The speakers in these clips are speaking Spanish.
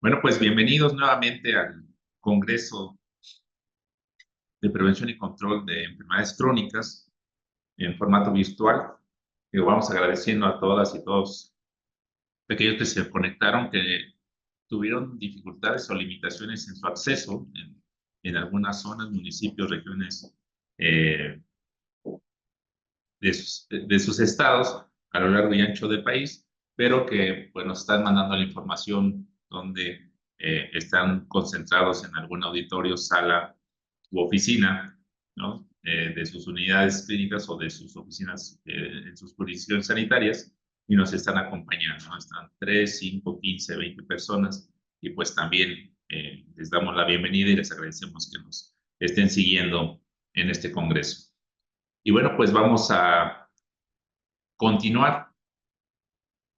Bueno, pues bienvenidos nuevamente al Congreso de Prevención y Control de Enfermedades Crónicas en formato virtual. Vamos agradeciendo a todas y todos aquellos que se conectaron, que tuvieron dificultades o limitaciones en su acceso en algunas zonas, municipios, regiones eh, de sus estados a lo largo y ancho del país, pero que pues, nos están mandando la información donde están concentrados en algún auditorio, sala u oficina, ¿no? De sus unidades clínicas o de sus oficinas en sus jurisdicciones sanitarias y nos están acompañando, ¿no? Están 3, 5, 15, 20 personas y pues también les damos la bienvenida y les agradecemos que nos estén siguiendo en este congreso. Y bueno, pues vamos a continuar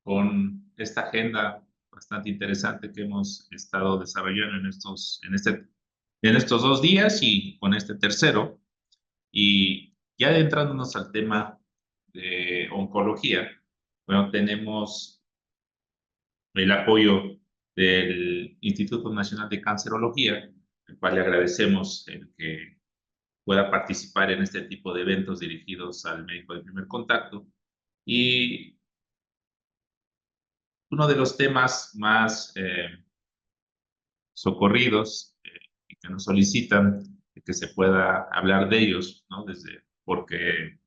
con esta agenda bastante interesante que hemos estado desarrollando en estos 2 días y con este tercero. Y ya adentrándonos al tema de oncología, bueno, tenemos el apoyo del Instituto Nacional de Cancerología, al cual le agradecemos el que pueda participar en este tipo de eventos dirigidos al médico de primer contacto. Y uno de los temas más socorridos y que nos solicitan que se pueda hablar de ellos, ¿no? Porque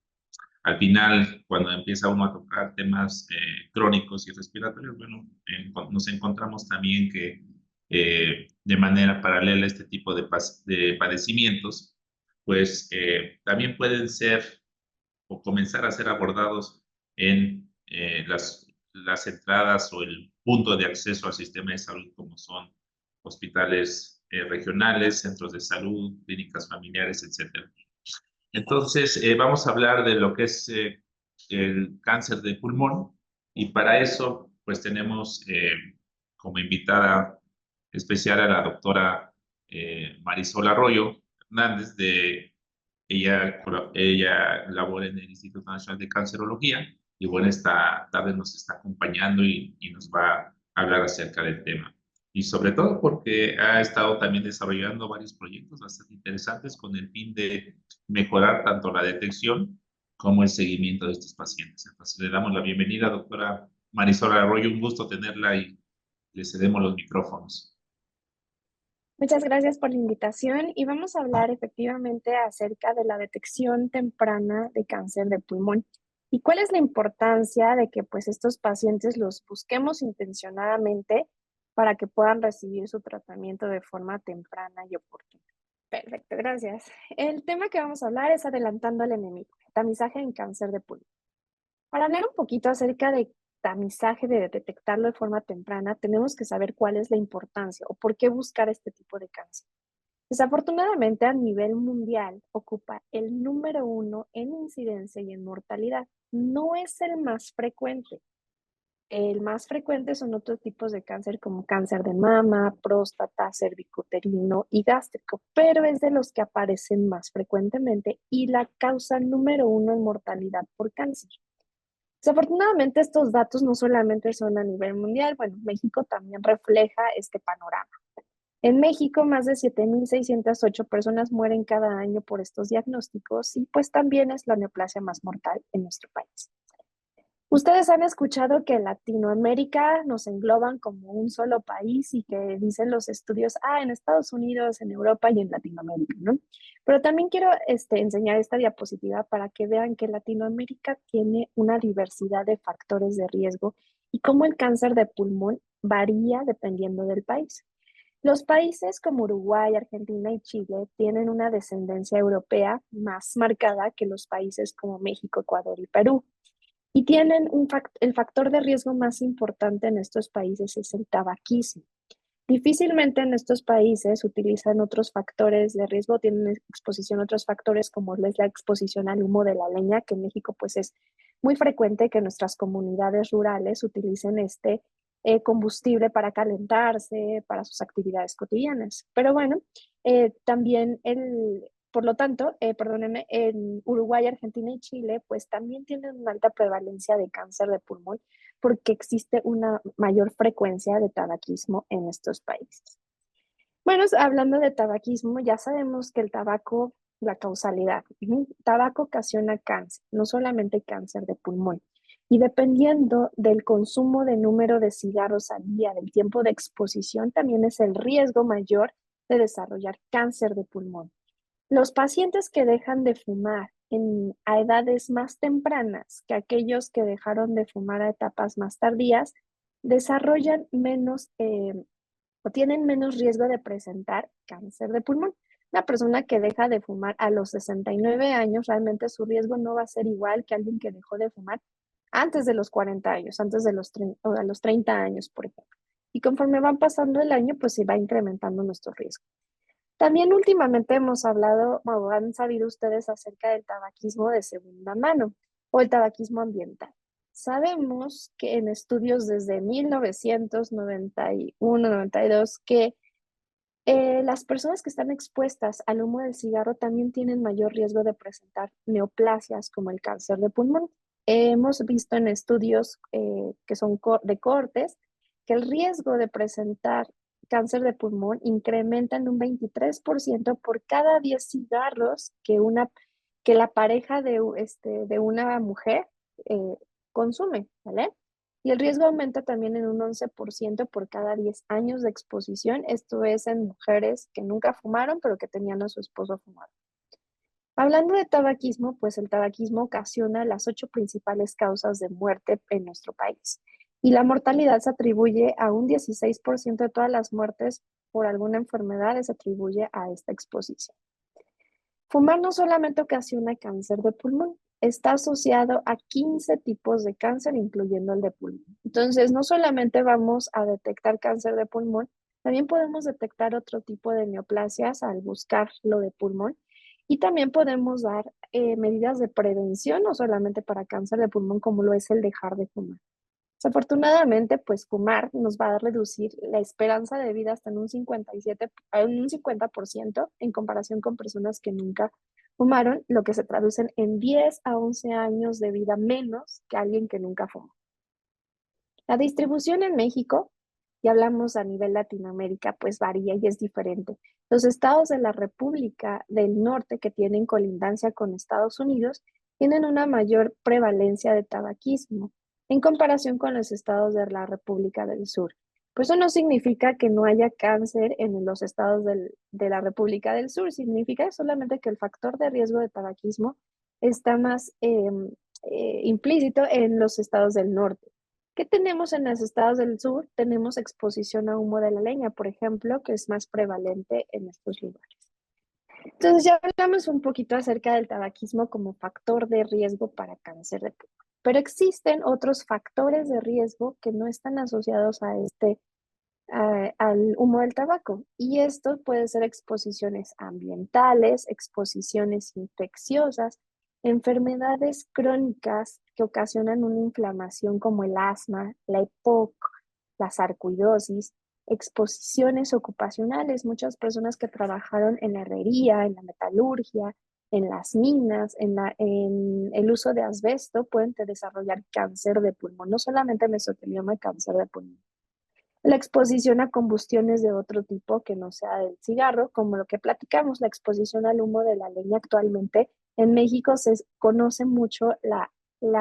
al final, cuando empieza uno a tocar temas crónicos y respiratorios, bueno, nos encontramos también que de manera paralela a este tipo de padecimientos, pues también pueden ser o comenzar a ser abordados en las entradas o el punto de acceso al sistema de salud, como son hospitales regionales, centros de salud, clínicas familiares, etcétera. Entonces, vamos a hablar de lo que es el cáncer de pulmón y para eso, pues tenemos como invitada especial a la doctora Marisol Arroyo Hernández. Ella labora en el Instituto Nacional de Cancerología y bueno, esta tarde nos está acompañando y nos va a hablar acerca del tema. Y sobre todo porque ha estado también desarrollando varios proyectos bastante interesantes con el fin de mejorar tanto la detección como el seguimiento de estos pacientes. Entonces le damos la bienvenida, doctora Marisol Arroyo, un gusto tenerla y le cedemos los micrófonos. Muchas gracias por la invitación y vamos a hablar efectivamente acerca de la detección temprana de cáncer de pulmón y cuál es la importancia de que pues estos pacientes los busquemos intencionadamente para que puedan recibir su tratamiento de forma temprana y oportuna. Perfecto, gracias. El tema que vamos a hablar es adelantando al enemigo, tamizaje en cáncer de pulmón. Para hablar un poquito acerca de tamizaje, de detectarlo de forma temprana, tenemos que saber cuál es la importancia o por qué buscar este tipo de cáncer. Desafortunadamente, a nivel mundial, ocupa el número 1 en incidencia y en mortalidad. No es el más frecuente. El más frecuente son otros tipos de cáncer como cáncer de mama, próstata, cervicuterino y gástrico, pero es de los que aparecen más frecuentemente y la causa número 1 en mortalidad por cáncer. Desafortunadamente, estos datos no solamente son a nivel mundial, bueno, México también refleja este panorama. En México, más de 7.608 personas mueren cada año por estos diagnósticos y pues también es la neoplasia más mortal en nuestro país. Ustedes han escuchado que Latinoamérica nos engloban como un solo país y que dicen los estudios, en Estados Unidos, en Europa y en Latinoamérica, ¿no? Pero también quiero enseñar esta diapositiva para que vean que Latinoamérica tiene una diversidad de factores de riesgo y cómo el cáncer de pulmón varía dependiendo del país. Los países como Uruguay, Argentina y Chile tienen una descendencia europea más marcada que los países como México, Ecuador y Perú. Y tienen el factor de riesgo más importante en estos países es el tabaquismo. Difícilmente en estos países utilizan otros factores de riesgo, tienen exposición a otros factores como es la exposición al humo de la leña, que en México pues es muy frecuente que nuestras comunidades rurales utilicen este combustible para calentarse, para sus actividades cotidianas. Pero bueno, también por lo tanto, perdónenme, en Uruguay, Argentina y Chile, pues también tienen una alta prevalencia de cáncer de pulmón porque existe una mayor frecuencia de tabaquismo en estos países. Bueno, hablando de tabaquismo, ya sabemos que el tabaco, la causalidad, tabaco ocasiona cáncer, no solamente cáncer de pulmón. Y dependiendo del consumo de número de cigarros al día, del tiempo de exposición, también es el riesgo mayor de desarrollar cáncer de pulmón. Los pacientes que dejan de fumar a edades más tempranas que aquellos que dejaron de fumar a etapas más tardías, desarrollan menos o tienen menos riesgo de presentar cáncer de pulmón. Una persona que deja de fumar a los 69 años, realmente su riesgo no va a ser igual que alguien que dejó de fumar antes de los 40 años, antes de los 30, o a los 30 años, por ejemplo. Y conforme van pasando el año, pues se va incrementando nuestro riesgo. También últimamente hemos hablado, o han sabido ustedes acerca del tabaquismo de segunda mano o el tabaquismo ambiental. Sabemos que en estudios desde 1991-92 que las personas que están expuestas al humo del cigarro también tienen mayor riesgo de presentar neoplasias como el cáncer de pulmón. Hemos visto en estudios que son de cortes que el riesgo de presentar cáncer de pulmón incrementa en un 23% por cada 10 cigarros que la pareja de una mujer eh, consume, ¿vale? Y el riesgo aumenta también en un 11% por cada 10 años de exposición. Esto es en mujeres que nunca fumaron, pero que tenían a su esposo fumado. Hablando de tabaquismo, pues el tabaquismo ocasiona las 8 principales causas de muerte en nuestro país. Y la mortalidad se atribuye a un 16% de todas las muertes por alguna enfermedad, se atribuye a esta exposición. Fumar no solamente ocasiona cáncer de pulmón, está asociado a 15 tipos de cáncer, incluyendo el de pulmón. Entonces, no solamente vamos a detectar cáncer de pulmón, también podemos detectar otro tipo de neoplasias al buscar lo de pulmón. Y también podemos dar medidas de prevención, no solamente para cáncer de pulmón, como lo es el dejar de fumar. Desafortunadamente, pues fumar nos va a reducir la esperanza de vida hasta en un 57, en un 50% en comparación con personas que nunca fumaron, lo que se traducen en 10 a 11 años de vida menos que alguien que nunca fumó. La distribución en México, y hablamos a nivel Latinoamérica, pues varía y es diferente. Los estados de la República del Norte que tienen colindancia con Estados Unidos tienen una mayor prevalencia de tabaquismo en comparación con los estados de la República del Sur. Pues eso no significa que no haya cáncer en los estados de la República del Sur, significa solamente que el factor de riesgo de tabaquismo está más implícito en los estados del norte. ¿Qué tenemos en los estados del sur? Tenemos exposición a humo de la leña, por ejemplo, que es más prevalente en estos lugares. Entonces ya hablamos un poquito acerca del tabaquismo como factor de riesgo para cáncer de pulmón, pero existen otros factores de riesgo que no están asociados al humo del tabaco, y esto puede ser exposiciones ambientales, exposiciones infecciosas, enfermedades crónicas que ocasionan una inflamación como el asma, la EPOC, la sarcoidosis, exposiciones ocupacionales, muchas personas que trabajaron en la herrería, en la metalurgia, en las minas, en el uso de asbesto, pueden desarrollar cáncer de pulmón, no solamente mesotelioma, cáncer de pulmón. La exposición a combustiones de otro tipo que no sea del cigarro, como lo que platicamos, la exposición al humo de la leña actualmente. En México se conoce mucho la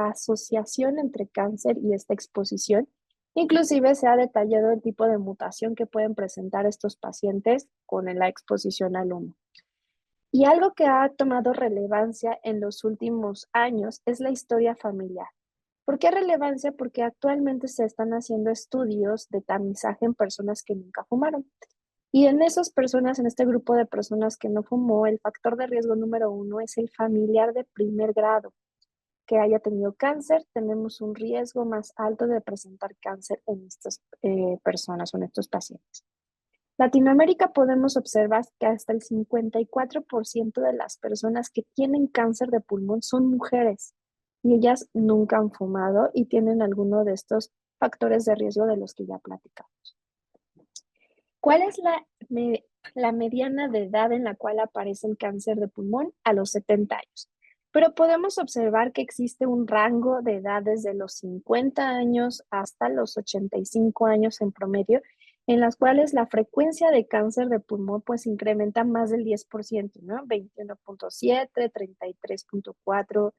asociación entre cáncer y esta exposición. Inclusive se ha detallado el tipo de mutación que pueden presentar estos pacientes con la exposición al humo. Y algo que ha tomado relevancia en los últimos años es la historia familiar. ¿Por qué relevancia? Porque actualmente se están haciendo estudios de tamizaje en personas que nunca fumaron. Y en esas personas, en este grupo de personas que no fumó, el factor de riesgo número 1 es el familiar de primer grado que haya tenido cáncer. Tenemos un riesgo más alto de presentar cáncer en estas personas o en estos pacientes. Latinoamérica podemos observar que hasta el 54% de las personas que tienen cáncer de pulmón son mujeres y ellas nunca han fumado y tienen alguno de estos factores de riesgo de los que ya platicamos. ¿Cuál es la mediana de edad en la cual aparece el cáncer de pulmón? A los 70 años. pero podemos observar que existe un rango de edad desde los 50 años hasta los 85 años en promedio, en las cuales la frecuencia de cáncer de pulmón pues incrementa más del 10%, ¿no? 21.7, 33.4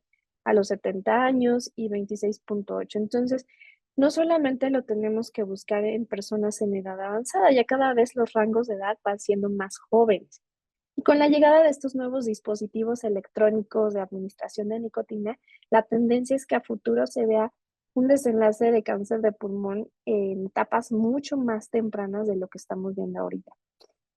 a los 70 años y 26.8. Entonces, no solamente lo tenemos que buscar en personas en edad avanzada, ya cada vez los rangos de edad van siendo más jóvenes. Y con la llegada de estos nuevos dispositivos electrónicos de administración de nicotina, la tendencia es que a futuro se vea un desenlace de cáncer de pulmón en etapas mucho más tempranas de lo que estamos viendo ahorita.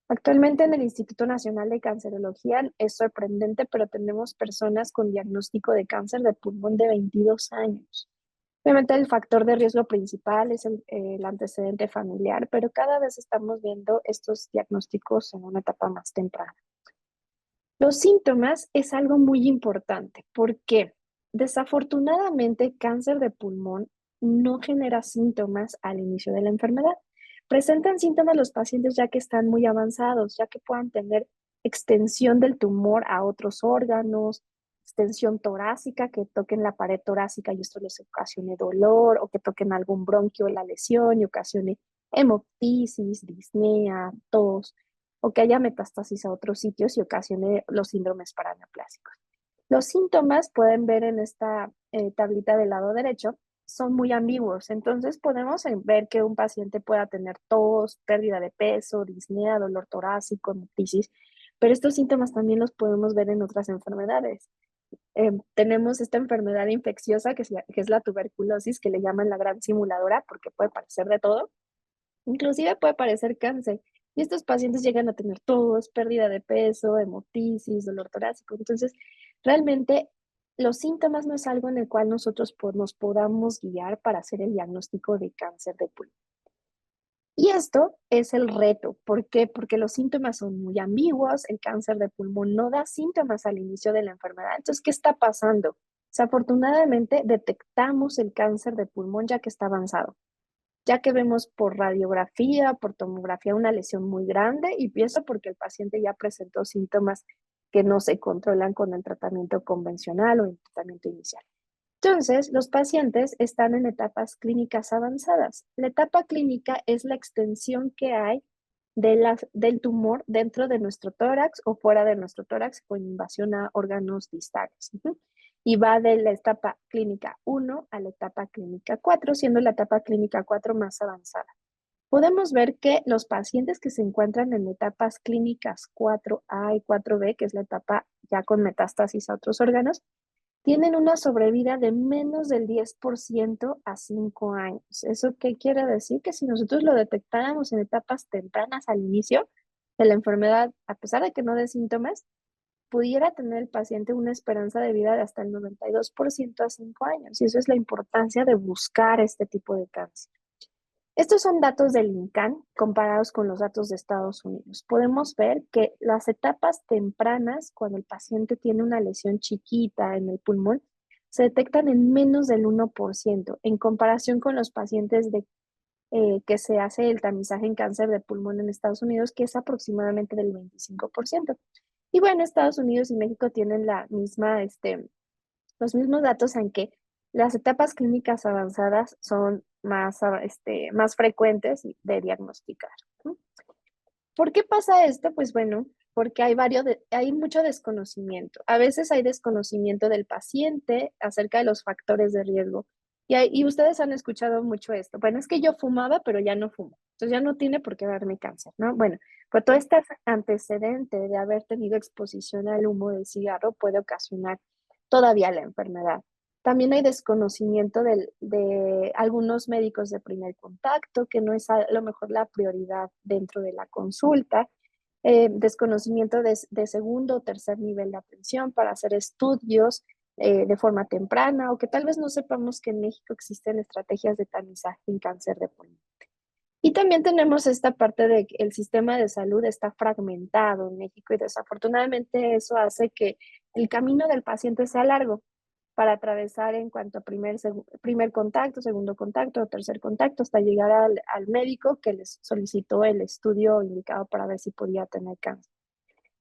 Actualmente en el Instituto Nacional de Cancerología es sorprendente, pero tenemos personas con diagnóstico de cáncer de pulmón de 22 años. Obviamente el factor de riesgo principal es el antecedente familiar, pero cada vez estamos viendo estos diagnósticos en una etapa más temprana. Los síntomas es algo muy importante porque desafortunadamente cáncer de pulmón no genera síntomas al inicio de la enfermedad. Presentan síntomas los pacientes ya que están muy avanzados, ya que puedan tener extensión del tumor a otros órganos, extensión torácica, que toquen la pared torácica y esto les ocasione dolor, o que toquen algún bronquio o la lesión y ocasione hemoptisis, disnea, tos o que haya metástasis a otros sitios y ocasione los síndromes paraneoplásicos. Los síntomas pueden ver en esta tablita del lado derecho, son muy ambiguos, entonces podemos ver que un paciente pueda tener tos, pérdida de peso, disnea, dolor torácico, hemoptisis, pero estos síntomas también los podemos ver en otras enfermedades. Tenemos esta enfermedad infecciosa que es la tuberculosis, que le llaman la gran simuladora porque puede parecer de todo. Inclusive puede parecer cáncer. Y estos pacientes llegan a tener tos, pérdida de peso, hemoptisis, dolor torácico. Entonces, realmente los síntomas no es algo en el cual nosotros nos podamos guiar para hacer el diagnóstico de cáncer de pulmón. Y esto es el reto. ¿Por qué? Porque los síntomas son muy ambiguos. El cáncer de pulmón no da síntomas al inicio de la enfermedad. Entonces, ¿qué está pasando? Desafortunadamente, detectamos el cáncer de pulmón ya que está avanzado, ya que vemos por radiografía, por tomografía una lesión muy grande y pienso porque el paciente ya presentó síntomas que no se controlan con el tratamiento convencional o el tratamiento inicial. Entonces, los pacientes están en etapas clínicas avanzadas. La etapa clínica es la extensión que hay del tumor dentro de nuestro tórax o fuera de nuestro tórax con invasión a órganos distales. Y va de la etapa clínica 1 a la etapa clínica 4, siendo la etapa clínica 4 más avanzada. Podemos ver que los pacientes que se encuentran en etapas clínicas 4A y 4B, que es la etapa ya con metástasis a otros órganos, tienen una sobrevida de menos del 10% a 5 años. ¿Eso qué quiere decir? Que si nosotros lo detectáramos en etapas tempranas al inicio de la enfermedad, a pesar de que no dé síntomas, pudiera tener el paciente una esperanza de vida de hasta el 92% a 5 años. Y eso es la importancia de buscar este tipo de cáncer. Estos son datos del INCAN comparados con los datos de Estados Unidos. Podemos ver que las etapas tempranas, cuando el paciente tiene una lesión chiquita en el pulmón, se detectan en menos del 1%, en comparación con los pacientes que se hace el tamizaje en cáncer de pulmón en Estados Unidos, que es aproximadamente del 25%. Y bueno, Estados Unidos y México tienen los mismos datos en que las etapas clínicas avanzadas son más frecuentes de diagnosticar. ¿No? ¿Por qué pasa esto? Pues bueno, porque hay mucho desconocimiento. A veces hay desconocimiento del paciente acerca de los factores de riesgo. Y ustedes han escuchado mucho esto. Bueno, es que yo fumaba, pero ya no fumo. Entonces ya no tiene por qué darme cáncer, ¿no? Bueno, pues todo este antecedente de haber tenido exposición al humo del cigarro puede ocasionar todavía la enfermedad. También hay desconocimiento de algunos médicos de primer contacto, que no es a lo mejor la prioridad dentro de la consulta. Desconocimiento de segundo o tercer nivel de atención para hacer estudios de forma temprana o que tal vez no sepamos que en México existen estrategias de tamizaje en cáncer de pulmón. Y también tenemos esta parte de que el sistema de salud está fragmentado en México y desafortunadamente eso hace que el camino del paciente sea largo para atravesar en cuanto a primer contacto, segundo contacto o tercer contacto, hasta llegar al médico que les solicitó el estudio indicado para ver si podía tener cáncer.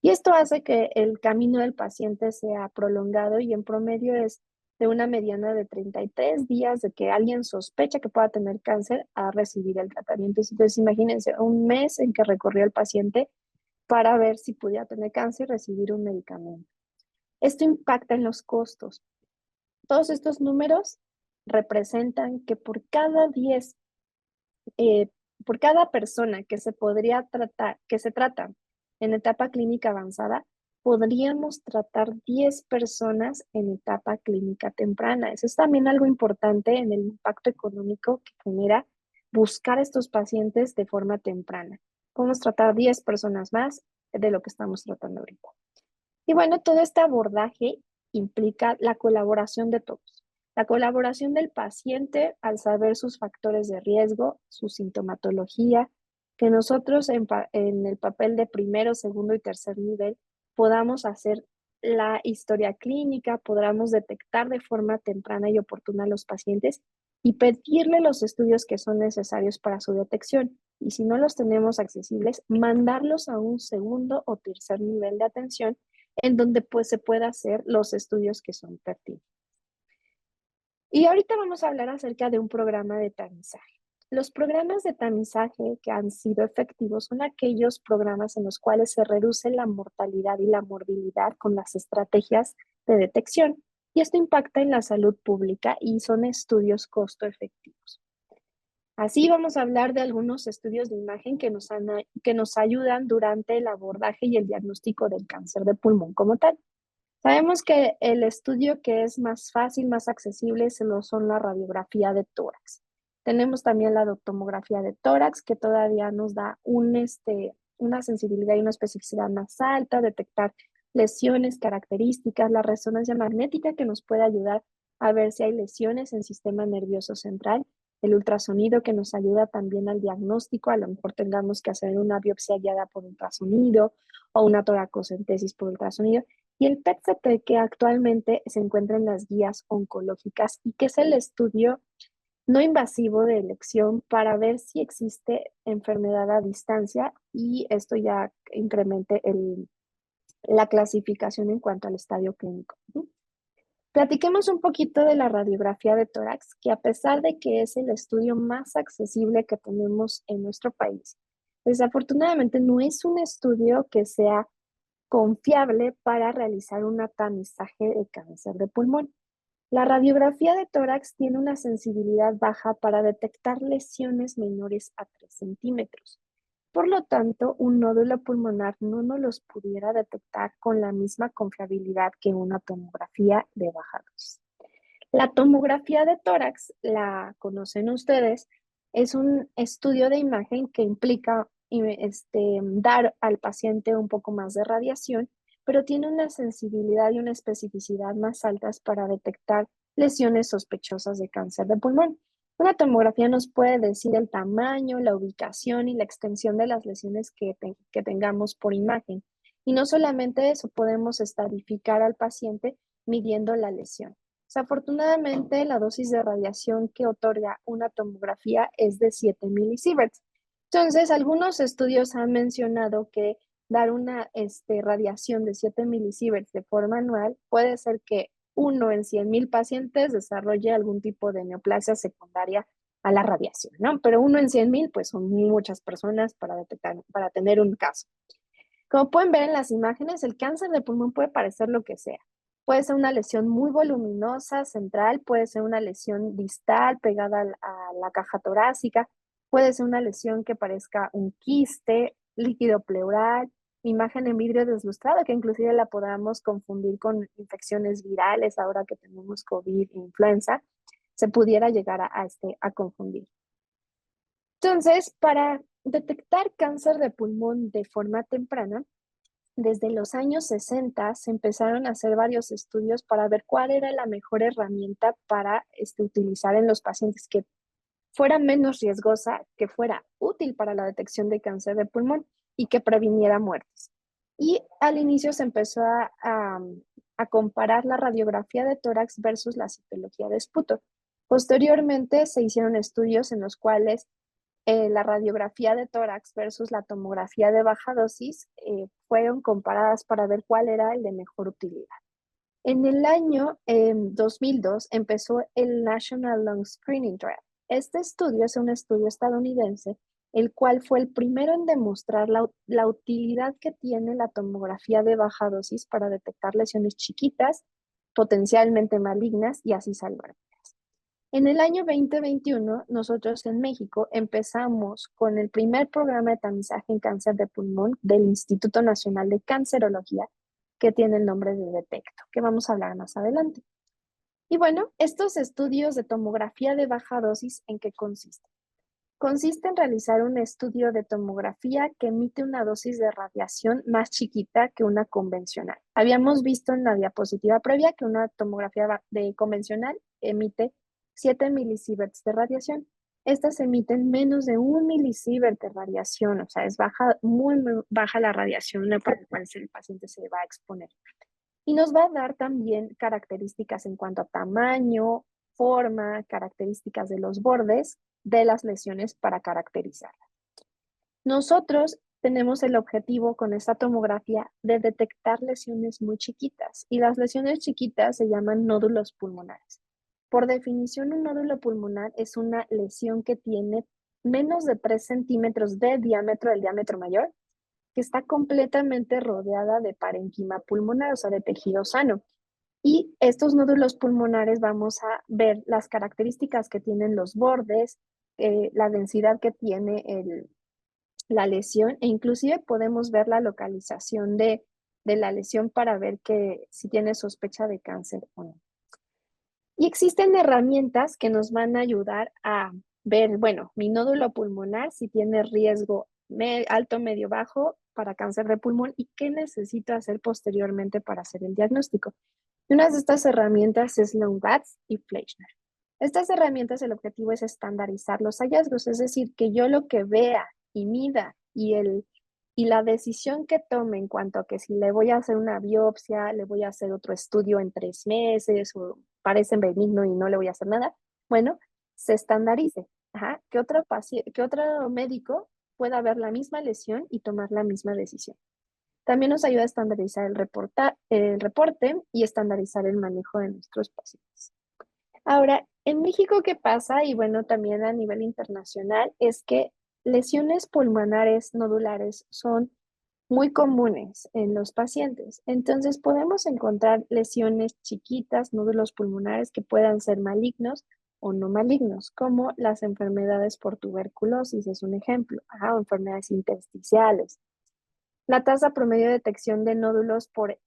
Y esto hace que el camino del paciente sea prolongado y en promedio es de una mediana de 33 días de que alguien sospecha que pueda tener cáncer a recibir el tratamiento. Entonces, imagínense un mes en que recorrió el paciente para ver si pudiera tener cáncer y recibir un medicamento. Esto impacta en los costos. Todos estos números representan que por cada persona que se podría tratar, que se trata en etapa clínica avanzada, podríamos tratar 10 personas en etapa clínica temprana. Eso es también algo importante en el impacto económico que genera buscar a estos pacientes de forma temprana. Podemos tratar 10 personas más de lo que estamos tratando ahorita. Y bueno, todo este abordaje implica la colaboración de todos. La colaboración del paciente al saber sus factores de riesgo, su sintomatología, que nosotros en el papel de primero, segundo y tercer nivel podamos hacer la historia clínica, podamos detectar de forma temprana y oportuna a los pacientes y pedirle los estudios que son necesarios para su detección. Y si no los tenemos accesibles, mandarlos a un segundo o tercer nivel de atención en donde pues se pueda hacer los estudios que son pertinentes. Y ahorita vamos a hablar acerca de un programa de tamizaje. Los programas de tamizaje que han sido efectivos son aquellos programas en los cuales se reduce la mortalidad y la morbilidad con las estrategias de detección. Y esto impacta en la salud pública y son estudios costo efectivos. Así vamos a hablar de algunos estudios de imagen que nos ayudan durante el abordaje y el diagnóstico del cáncer de pulmón como tal. Sabemos que el estudio que es más fácil, más accesible, son la radiografía de tórax. Tenemos también la tomografía de tórax, que todavía nos da una sensibilidad y una especificidad más alta, detectar lesiones, características, la resonancia magnética que nos puede ayudar a ver si hay lesiones en el sistema nervioso central, el ultrasonido que nos ayuda también al diagnóstico, a lo mejor tengamos que hacer una biopsia guiada por ultrasonido o una toracocentesis por ultrasonido, y el PET-CT que actualmente se encuentra en las guías oncológicas y que es el estudio no invasivo de elección para ver si existe enfermedad a distancia y esto ya incremente la clasificación en cuanto al estadio clínico. Platiquemos un poquito de la radiografía de tórax, que a pesar de que es el estudio más accesible que tenemos en nuestro país, desafortunadamente no es un estudio que sea confiable para realizar un tamizaje de cáncer de pulmón. La radiografía de tórax tiene una sensibilidad baja para detectar lesiones menores a 3 centímetros. Por lo tanto, un nódulo pulmonar no nos los pudiera detectar con la misma confiabilidad que una tomografía de baja dosis. La tomografía de tórax, la conocen ustedes, es un estudio de imagen que implica dar al paciente un poco más de radiación, pero tiene una sensibilidad y una especificidad más altas para detectar lesiones sospechosas de cáncer de pulmón. Una tomografía nos puede decir el tamaño, la ubicación y la extensión de las lesiones que tengamos por imagen. Y no solamente eso, podemos estadificar al paciente midiendo la lesión. Desafortunadamente, la dosis de radiación que otorga una tomografía es de 7 milisieverts. Entonces, algunos estudios han mencionado que dar una radiación de 7 milisieverts de forma anual puede ser que 1 en 100,000 pacientes desarrolle algún tipo de neoplasia secundaria a la radiación, ¿no? Pero 1 en 100,000, pues son muchas personas para tener un caso. Como pueden ver en las imágenes, el cáncer de pulmón puede parecer lo que sea. Puede ser una lesión muy voluminosa, central, puede ser una lesión distal pegada a la caja torácica, puede ser una lesión que parezca un quiste, líquido pleural, imagen en vidrio deslustrado, que inclusive la podamos confundir con infecciones virales ahora que tenemos COVID e influenza, se pudiera llegar a confundir. Entonces, para detectar cáncer de pulmón de forma temprana, desde los años 60 se empezaron a hacer varios estudios para ver cuál era la mejor herramienta para utilizar en los pacientes que fuera menos riesgosa, que fuera útil para la detección de cáncer de pulmón y que previniera muertes. Y al inicio se empezó a comparar la radiografía de tórax versus la citología de esputo. Posteriormente se hicieron estudios en los cuales la radiografía de tórax versus la tomografía de baja dosis fueron comparadas para ver cuál era el de mejor utilidad. En el año 2002 empezó el National Lung Screening Trial. Este estudio es un estudio estadounidense, el cual fue el primero en demostrar la utilidad que tiene la tomografía de baja dosis para detectar lesiones chiquitas, potencialmente malignas y así salvar. En el año 2021, nosotros en México empezamos con el primer programa de tamizaje en cáncer de pulmón del Instituto Nacional de Cancerología, que tiene el nombre de Detecto, que vamos a hablar más adelante. Y bueno, estos estudios de tomografía de baja dosis, ¿en qué consisten? Consiste en realizar un estudio de tomografía que emite una dosis de radiación más chiquita que una convencional. Habíamos visto en la diapositiva previa que una tomografía convencional emite 7 milisieverts de radiación. Estas emiten menos de 1 milisievert de radiación, o sea, es baja, muy baja la radiación para la cual el paciente se va a exponer. Y nos va a dar también características en cuanto a tamaño, forma, características de los bordes de las lesiones para caracterizarlas. Nosotros tenemos el objetivo con esta tomografía de detectar lesiones muy chiquitas y las lesiones chiquitas se llaman nódulos pulmonares. Por definición, un nódulo pulmonar es una lesión que tiene menos de 3 centímetros de diámetro del diámetro mayor, que está completamente rodeada de parénquima pulmonar, o sea, de tejido sano. Y estos nódulos pulmonares vamos a ver las características que tienen los bordes, la densidad que tiene la lesión e inclusive podemos ver la localización de la lesión para ver que si tiene sospecha de cáncer o no. Y existen herramientas que nos van a ayudar a ver, bueno, mi nódulo pulmonar, si tiene riesgo alto, medio, bajo para cáncer de pulmón y qué necesito hacer posteriormente para hacer el diagnóstico. Y una de estas herramientas es Longbatz y Fleischner. Estas herramientas, el objetivo es estandarizar los hallazgos, es decir, que yo lo que vea y mida y la decisión que tome en cuanto a que si le voy a hacer una biopsia, le voy a hacer otro estudio en 3 meses o parece benigno y no le voy a hacer nada, bueno, se estandarice. Ajá, que otro médico pueda ver la misma lesión y tomar la misma decisión. También nos ayuda a estandarizar el reporte y estandarizar el manejo de nuestros pacientes. Ahora, en México, ¿qué pasa? Y bueno, también a nivel internacional, es que lesiones pulmonares nodulares son muy comunes en los pacientes. Entonces, podemos encontrar lesiones chiquitas, nódulos pulmonares que puedan ser malignos o no malignos, como las enfermedades por tuberculosis, es un ejemplo, o enfermedades intersticiales. La tasa promedio de detección de nódulos por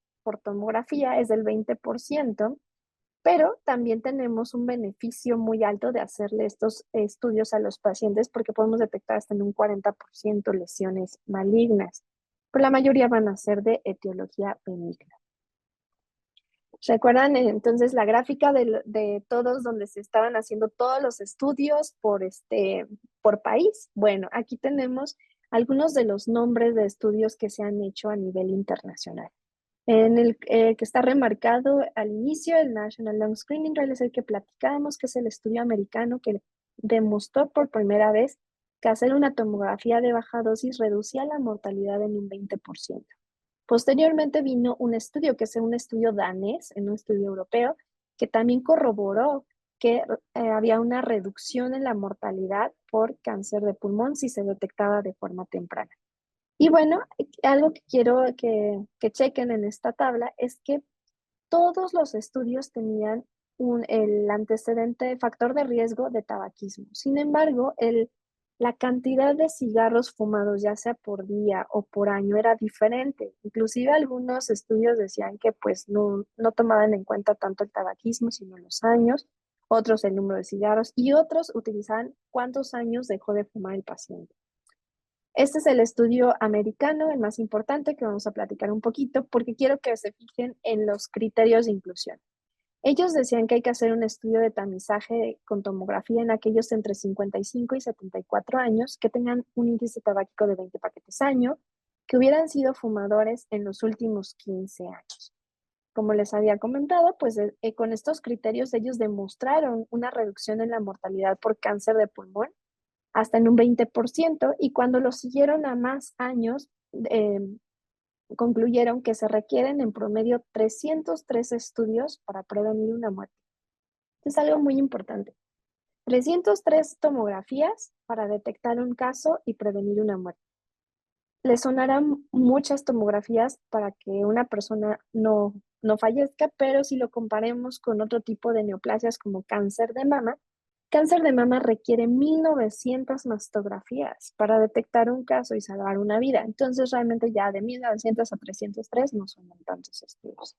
tomografía es del 20%, pero también tenemos un beneficio muy alto de hacerle estos estudios a los pacientes porque podemos detectar hasta en un 40% lesiones malignas, pero la mayoría van a ser de etiología benigna. ¿Recuerdan entonces la gráfica de todos donde se estaban haciendo todos los estudios por país? Bueno, aquí tenemos algunos de los nombres de estudios que se han hecho a nivel internacional. En el que está remarcado al inicio, el National Lung Screening Trial es el que platicábamos, que es el estudio americano que demostró por primera vez que hacer una tomografía de baja dosis reducía la mortalidad en un 20%. Posteriormente vino un estudio, que es un estudio danés, en un estudio europeo, que también corroboró que había una reducción en la mortalidad por cáncer de pulmón si se detectaba de forma temprana. Y bueno, algo que quiero que chequen en esta tabla es que todos los estudios tenían el antecedente factor de riesgo de tabaquismo. Sin embargo, la cantidad de cigarros fumados, ya sea por día o por año, era diferente. Inclusive algunos estudios decían que pues no tomaban en cuenta tanto el tabaquismo, sino los años, otros el número de cigarros y otros utilizaban cuántos años dejó de fumar el paciente. Este es el estudio americano, el más importante, que vamos a platicar un poquito, porque quiero que se fijen en los criterios de inclusión. Ellos decían que hay que hacer un estudio de tamizaje con tomografía en aquellos entre 55 y 74 años que tengan un índice tabáquico de 20 paquetes año, que hubieran sido fumadores en los últimos 15 años. Como les había comentado, pues con estos criterios ellos demostraron una reducción en la mortalidad por cáncer de pulmón hasta en un 20%, y cuando lo siguieron a más años, concluyeron que se requieren en promedio 303 estudios para prevenir una muerte. Es algo muy importante. 303 tomografías para detectar un caso y prevenir una muerte. Le sonarán muchas tomografías para que una persona no fallezca, pero si lo comparemos con otro tipo de neoplasias como cáncer de mama requiere 1900 mastografías para detectar un caso y salvar una vida. Entonces, realmente ya de 1900 a 303 no son tantos estudios.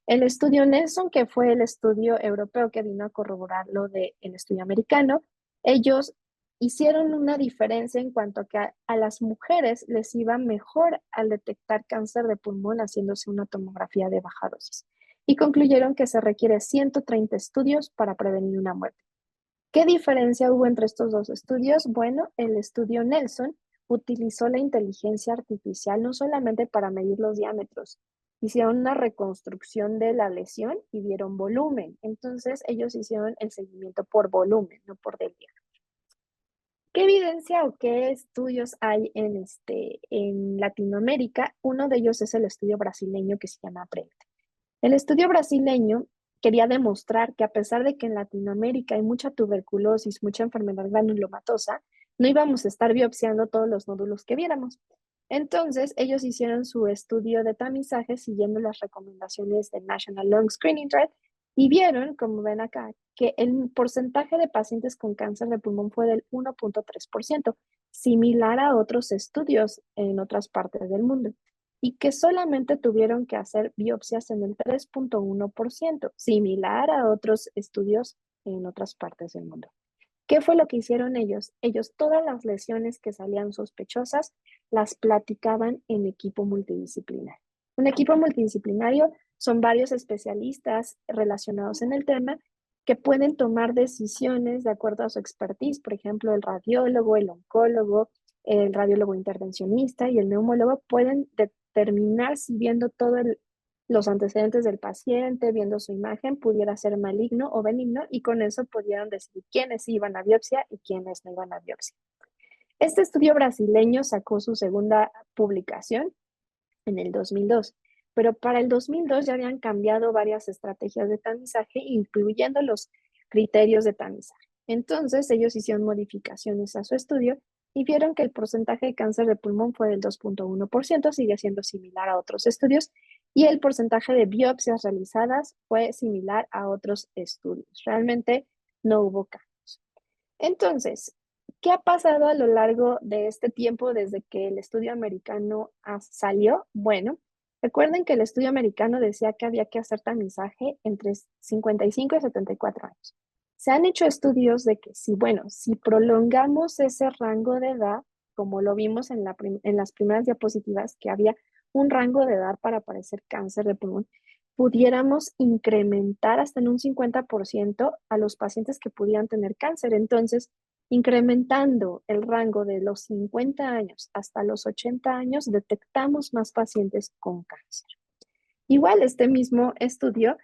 El estudio Nelson, que fue el estudio europeo que vino a corroborar lo del estudio americano, ellos hicieron una diferencia en cuanto a que a las mujeres les iba mejor al detectar cáncer de pulmón haciéndose una tomografía de baja dosis. Y concluyeron que se requiere 130 estudios para prevenir una muerte. ¿Qué diferencia hubo entre estos dos estudios? Bueno, el estudio Nelson utilizó la inteligencia artificial no solamente para medir los diámetros, hicieron una reconstrucción de la lesión y vieron volumen. Entonces, ellos hicieron el seguimiento por volumen, no por diámetro. ¿Qué evidencia o qué estudios hay en Latinoamérica? Uno de ellos es el estudio brasileño que se llama PREVIT. El estudio brasileño quería demostrar que a pesar de que en Latinoamérica hay mucha tuberculosis, mucha enfermedad granulomatosa, no íbamos a estar biopsiando todos los nódulos que viéramos. Entonces, ellos hicieron su estudio de tamizaje siguiendo las recomendaciones del National Lung Screening Thread y vieron, como ven acá, que el porcentaje de pacientes con cáncer de pulmón fue del 1.3%, similar a otros estudios en otras partes del mundo, y que solamente tuvieron que hacer biopsias en el 3.1%, similar a otros estudios en otras partes del mundo. ¿Qué fue lo que hicieron ellos? Ellos todas las lesiones que salían sospechosas las platicaban en equipo multidisciplinario. Un equipo multidisciplinario son varios especialistas relacionados en el tema que pueden tomar decisiones de acuerdo a su expertise, por ejemplo, el radiólogo, el oncólogo, el radiólogo intervencionista y el neumólogo pueden determinar si viendo los antecedentes del paciente, viendo su imagen, pudiera ser maligno o benigno, y con eso pudieran decidir quiénes iban a biopsia y quiénes no iban a biopsia. Este estudio brasileño sacó su segunda publicación en el 2002, pero para el 2002 ya habían cambiado varias estrategias de tamizaje, incluyendo los criterios de tamizaje. Entonces, ellos hicieron modificaciones a su estudio y vieron que el porcentaje de cáncer de pulmón fue del 2.1%, sigue siendo similar a otros estudios, y el porcentaje de biopsias realizadas fue similar a otros estudios. Realmente no hubo cambios. Entonces, ¿qué ha pasado a lo largo de este tiempo desde que el estudio americano salió? Bueno, recuerden que el estudio americano decía que había que hacer tamizaje entre 55 y 74 años. Se han hecho estudios de que si prolongamos ese rango de edad, como lo vimos en las primeras diapositivas, que había un rango de edad para aparecer cáncer de pulmón, pudiéramos incrementar hasta en un 50% a los pacientes que pudieran tener cáncer. Entonces, incrementando el rango de los 50 años hasta los 80 años, detectamos más pacientes con cáncer. Igual, este mismo estudio,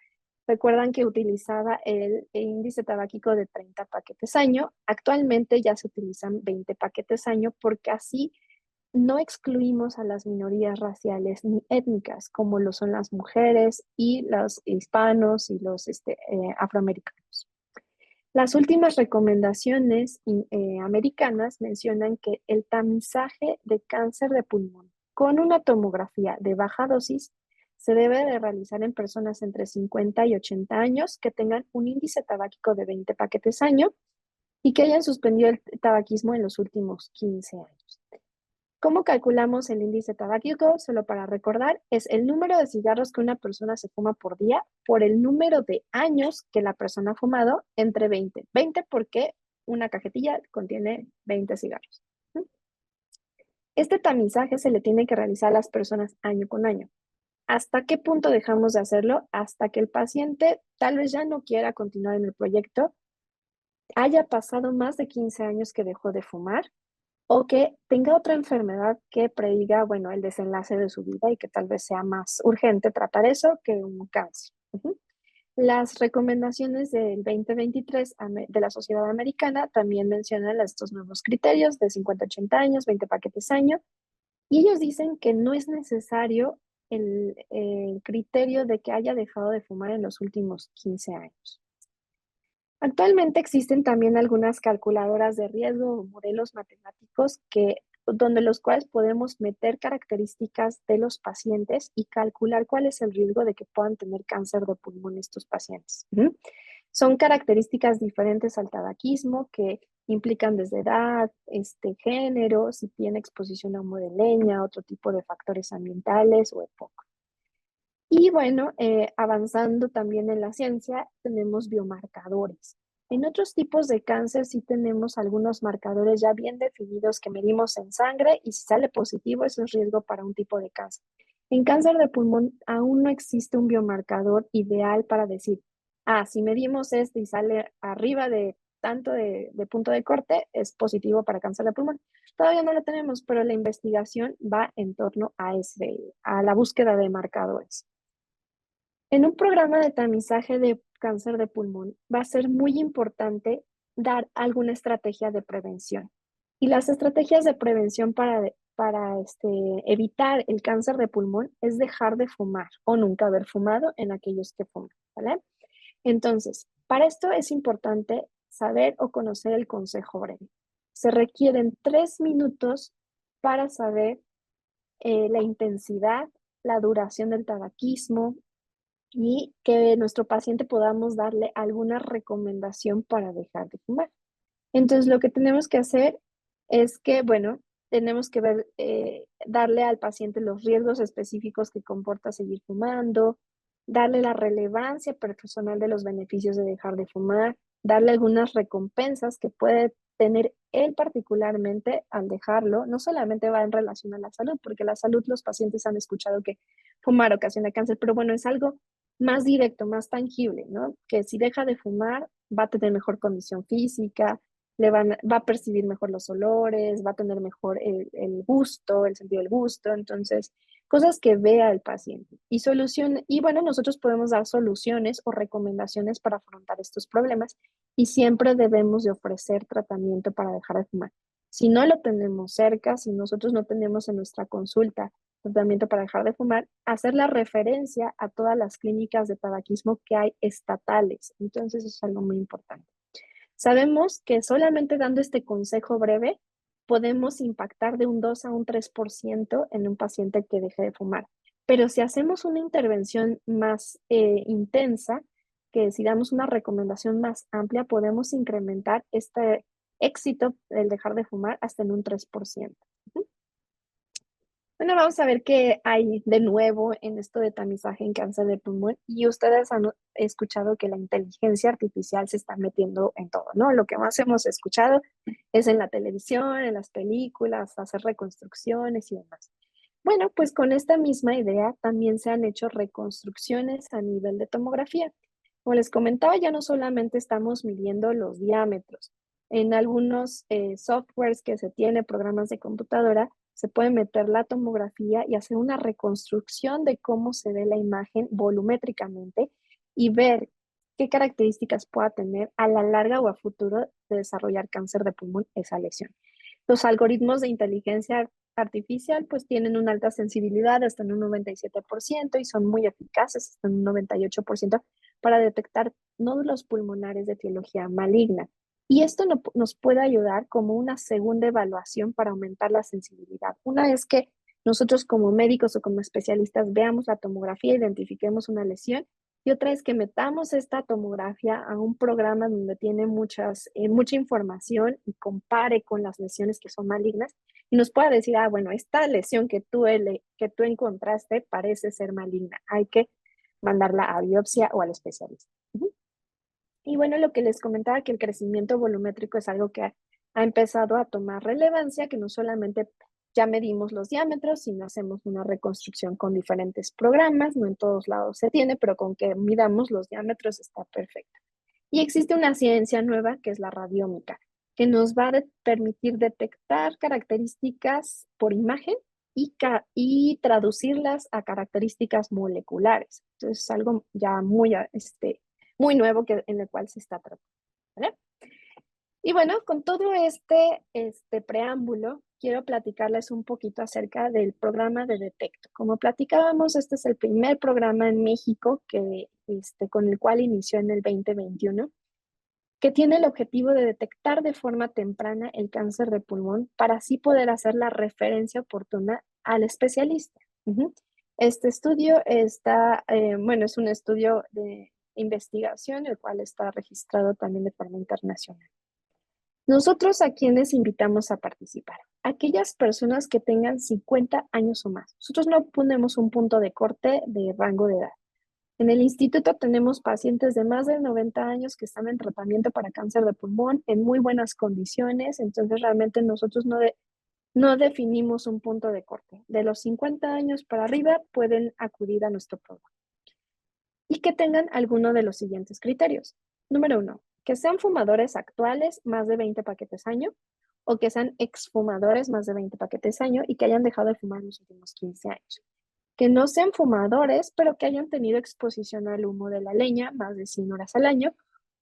recuerdan que utilizaba el índice tabáquico de 30 paquetes año. Actualmente ya se utilizan 20 paquetes año porque así no excluimos a las minorías raciales ni étnicas, como lo son las mujeres y los hispanos y los afroamericanos. Las últimas recomendaciones americanas mencionan que el tamizaje de cáncer de pulmón con una tomografía de baja dosis se debe de realizar en personas entre 50 y 80 años que tengan un índice tabáquico de 20 paquetes año y que hayan suspendido el tabaquismo en los últimos 15 años. ¿Cómo calculamos el índice tabáquico? Solo para recordar, es el número de cigarros que una persona se fuma por día por el número de años que la persona ha fumado entre 20. 20 porque una cajetilla contiene 20 cigarros. Este tamizaje se le tiene que realizar a las personas año con año. ¿Hasta qué punto dejamos de hacerlo? Hasta que el paciente tal vez ya no quiera continuar en el proyecto, haya pasado más de 15 años que dejó de fumar, o que tenga otra enfermedad que prediga, el desenlace de su vida y que tal vez sea más urgente tratar eso que un cáncer. Las recomendaciones del 2023 de la Sociedad Americana también mencionan estos nuevos criterios de 50-80 años, 20 paquetes año, y ellos dicen que no es necesario el criterio de que haya dejado de fumar en los últimos 15 años. Actualmente existen también algunas calculadoras de riesgo o modelos matemáticos donde los cuales podemos meter características de los pacientes y calcular cuál es el riesgo de que puedan tener cáncer de pulmón estos pacientes. Son características diferentes al tabaquismo que implican desde edad, género, si tiene exposición a humo de leña, otro tipo de factores ambientales o época. Y bueno, avanzando también en la ciencia, tenemos biomarcadores. En otros tipos de cáncer sí tenemos algunos marcadores ya bien definidos que medimos en sangre y si sale positivo eso es riesgo para un tipo de cáncer. En cáncer de pulmón aún no existe un biomarcador ideal para decir, si medimos este y sale arriba de tanto de punto de corte, es positivo para cáncer de pulmón. Todavía no lo tenemos, pero la investigación va en torno a la búsqueda de marcadores. En un programa de tamizaje de cáncer de pulmón va a ser muy importante dar alguna estrategia de prevención. Y las estrategias de prevención para evitar el cáncer de pulmón es dejar de fumar o nunca haber fumado en aquellos que fuman, ¿vale? Entonces, para esto es importante saber o conocer el consejo breve. Se requieren 3 minutos para saber la intensidad, la duración del tabaquismo, y que nuestro paciente podamos darle alguna recomendación para dejar de fumar. Entonces, lo que tenemos que hacer es que, bueno, tenemos que ver, darle al paciente los riesgos específicos que comporta seguir fumando, darle la relevancia personal de los beneficios de dejar de fumar, darle algunas recompensas que puede tener él particularmente al dejarlo. No solamente va en relación a la salud, porque la salud los pacientes han escuchado que fumar ocasiona cáncer, pero bueno, es algo más directo, más tangible, ¿no? Que si deja de fumar, va a tener mejor condición física, va a percibir mejor los olores, va a tener mejor el gusto, el sentido del gusto, entonces, cosas que vea el paciente. Y bueno, nosotros podemos dar soluciones o recomendaciones para afrontar estos problemas y siempre debemos de ofrecer tratamiento para dejar de fumar. Si no lo tenemos cerca, si nosotros no tenemos en nuestra consulta tratamiento para dejar de fumar, hacer la referencia a todas las clínicas de tabaquismo que hay estatales. Entonces, eso es algo muy importante. Sabemos que solamente dando este consejo breve podemos impactar de un 2 a un 3% en un paciente que deje de fumar. Pero si hacemos una intervención más intensa, que si damos una recomendación más amplia, podemos incrementar este éxito del dejar de fumar hasta en un 3%. Bueno, vamos a ver qué hay de nuevo en esto de tamizaje en cáncer de pulmón. Y ustedes han escuchado que la inteligencia artificial se está metiendo en todo, ¿no? Lo que más hemos escuchado es en la televisión, en las películas, hacer reconstrucciones y demás. Bueno, pues con esta misma idea también se han hecho reconstrucciones a nivel de tomografía. Como les comentaba, ya no solamente estamos midiendo los diámetros. En algunos softwares que se tiene, programas de computadora, se puede meter la tomografía y hacer una reconstrucción de cómo se ve la imagen volumétricamente y ver qué características pueda tener a la larga o a futuro de desarrollar cáncer de pulmón esa lesión. Los algoritmos de inteligencia artificial pues tienen una alta sensibilidad hasta en un 97% y son muy eficaces hasta en un 98% para detectar nódulos pulmonares de etiología maligna. Y esto nos puede ayudar como una segunda evaluación para aumentar la sensibilidad. Una vez que nosotros como médicos o como especialistas veamos la tomografía, identifiquemos una lesión, y otra es que metamos esta tomografía a un programa donde tiene mucha información y compare con las lesiones que son malignas y nos pueda decir, bueno, esta lesión que tú encontraste parece ser maligna. Hay que mandarla a biopsia o al especialista. Y bueno, lo que les comentaba que el crecimiento volumétrico es algo que ha empezado a tomar relevancia, que no solamente ya medimos los diámetros, sino hacemos una reconstrucción con diferentes programas, no en todos lados se tiene, pero con que midamos los diámetros está perfecto. Y existe una ciencia nueva que es la radiómica, que nos va a permitir detectar características por imagen y traducirlas a características moleculares. Entonces es algo ya muy muy nuevo en el cual se está tratando, ¿vale? Y bueno, con todo este preámbulo, quiero platicarles un poquito acerca del programa de Detecto. Como platicábamos, este es el primer programa en México con el cual inició en el 2021, que tiene el objetivo de detectar de forma temprana el cáncer de pulmón para así poder hacer la referencia oportuna al especialista. Ujú. Este estudio es un estudio de investigación, el cual está registrado también de forma internacional. Nosotros a quienes invitamos a participar, aquellas personas que tengan 50 años o más. Nosotros no ponemos un punto de corte de rango de edad. En el instituto tenemos pacientes de más de 90 años que están en tratamiento para cáncer de pulmón en muy buenas condiciones, entonces realmente nosotros no definimos un punto de corte. De los 50 años para arriba pueden acudir a nuestro programa y que tengan alguno de los siguientes criterios. Número 1, que sean fumadores actuales más de 20 paquetes año o que sean exfumadores más de 20 paquetes año y que hayan dejado de fumar en los últimos 15 años. Que no sean fumadores, pero que hayan tenido exposición al humo de la leña más de 100 horas al año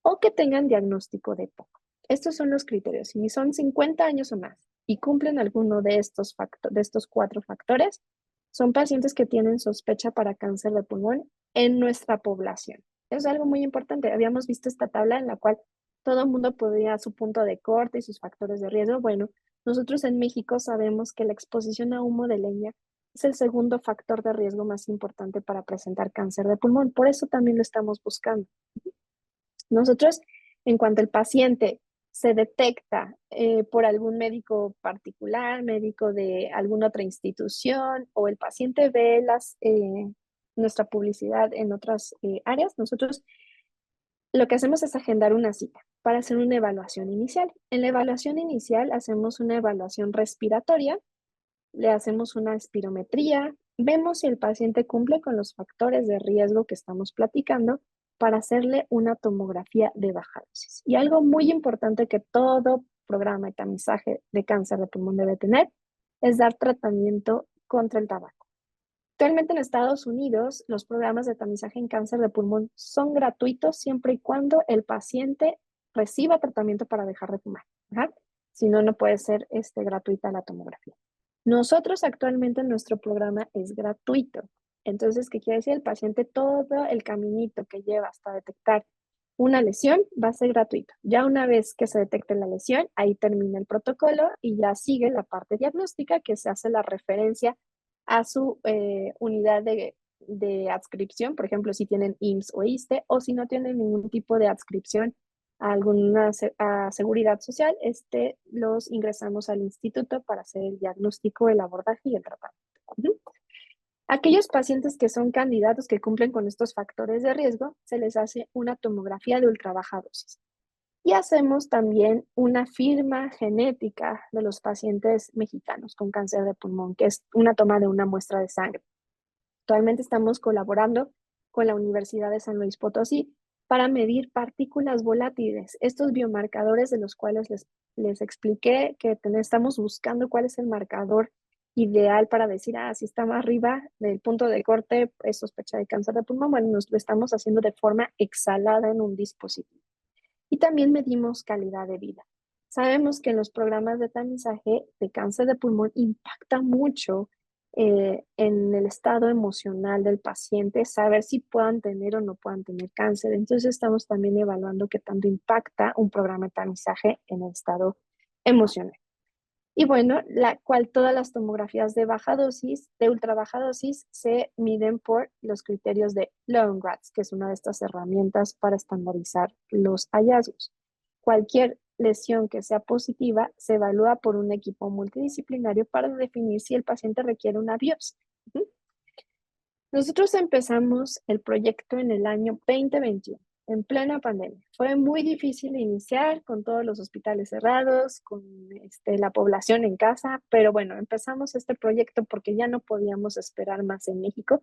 o que tengan diagnóstico de EPOC. Estos son los criterios. Si son 50 años o más y cumplen alguno de estos 4 factores, son pacientes que tienen sospecha para cáncer de pulmón en nuestra población. Es algo muy importante. Habíamos visto esta tabla en la cual todo el mundo podía su punto de corte y sus factores de riesgo. Bueno, nosotros en México sabemos que la exposición a humo de leña es el segundo factor de riesgo más importante para presentar cáncer de pulmón. Por eso también lo estamos buscando. Nosotros, en cuanto el paciente se detecta por algún médico particular, médico de alguna otra institución, o el paciente ve nuestra publicidad en otras áreas, nosotros lo que hacemos es agendar una cita para hacer una evaluación inicial. En la evaluación inicial hacemos una evaluación respiratoria, le hacemos una espirometría, vemos si el paciente cumple con los factores de riesgo que estamos platicando para hacerle una tomografía de baja dosis. Y algo muy importante que todo programa de tamizaje de cáncer de pulmón debe tener es dar tratamiento contra el tabaco. Actualmente en Estados Unidos, los programas de tamizaje en cáncer de pulmón son gratuitos siempre y cuando el paciente reciba tratamiento para dejar de fumar. ¿Ajá? Si no, no puede ser gratuita la tomografía. Nosotros actualmente nuestro programa es gratuito. Entonces, ¿qué quiere decir? El paciente, todo el caminito que lleva hasta detectar una lesión va a ser gratuito. Ya una vez que se detecte la lesión, ahí termina el protocolo y ya sigue la parte diagnóstica que se hace la referencia a su unidad de adscripción, por ejemplo, si tienen IMSS o ISSSTE, o si no tienen ningún tipo de adscripción a alguna seguridad social, los ingresamos al instituto para hacer el diagnóstico, el abordaje y el tratamiento. Aquellos pacientes que son candidatos que cumplen con estos factores de riesgo, se les hace una tomografía de ultra baja dosis. Y hacemos también una firma genética de los pacientes mexicanos con cáncer de pulmón, que es una toma de una muestra de sangre. Actualmente estamos colaborando con la Universidad de San Luis Potosí para medir partículas volátiles, estos biomarcadores de los cuales les expliqué que estamos buscando cuál es el marcador ideal para decir, si está más arriba del punto de corte, es sospecha de cáncer de pulmón. Bueno, nos lo estamos haciendo de forma exhalada en un dispositivo. Y también medimos calidad de vida. Sabemos que en los programas de tamizaje de cáncer de pulmón impacta mucho en el estado emocional del paciente, saber si puedan tener o no puedan tener cáncer. Entonces estamos también evaluando qué tanto impacta un programa de tamizaje en el estado emocional. Y bueno, todas las tomografías de baja dosis, de ultra baja dosis, se miden por los criterios de Longratz, que es una de estas herramientas para estandarizar los hallazgos. Cualquier lesión que sea positiva se evalúa por un equipo multidisciplinario para definir si el paciente requiere una biopsia. Nosotros empezamos el proyecto en el año 2021, en plena pandemia. Fue muy difícil iniciar con todos los hospitales cerrados, con la población en casa, pero bueno, empezamos este proyecto porque ya no podíamos esperar más en México.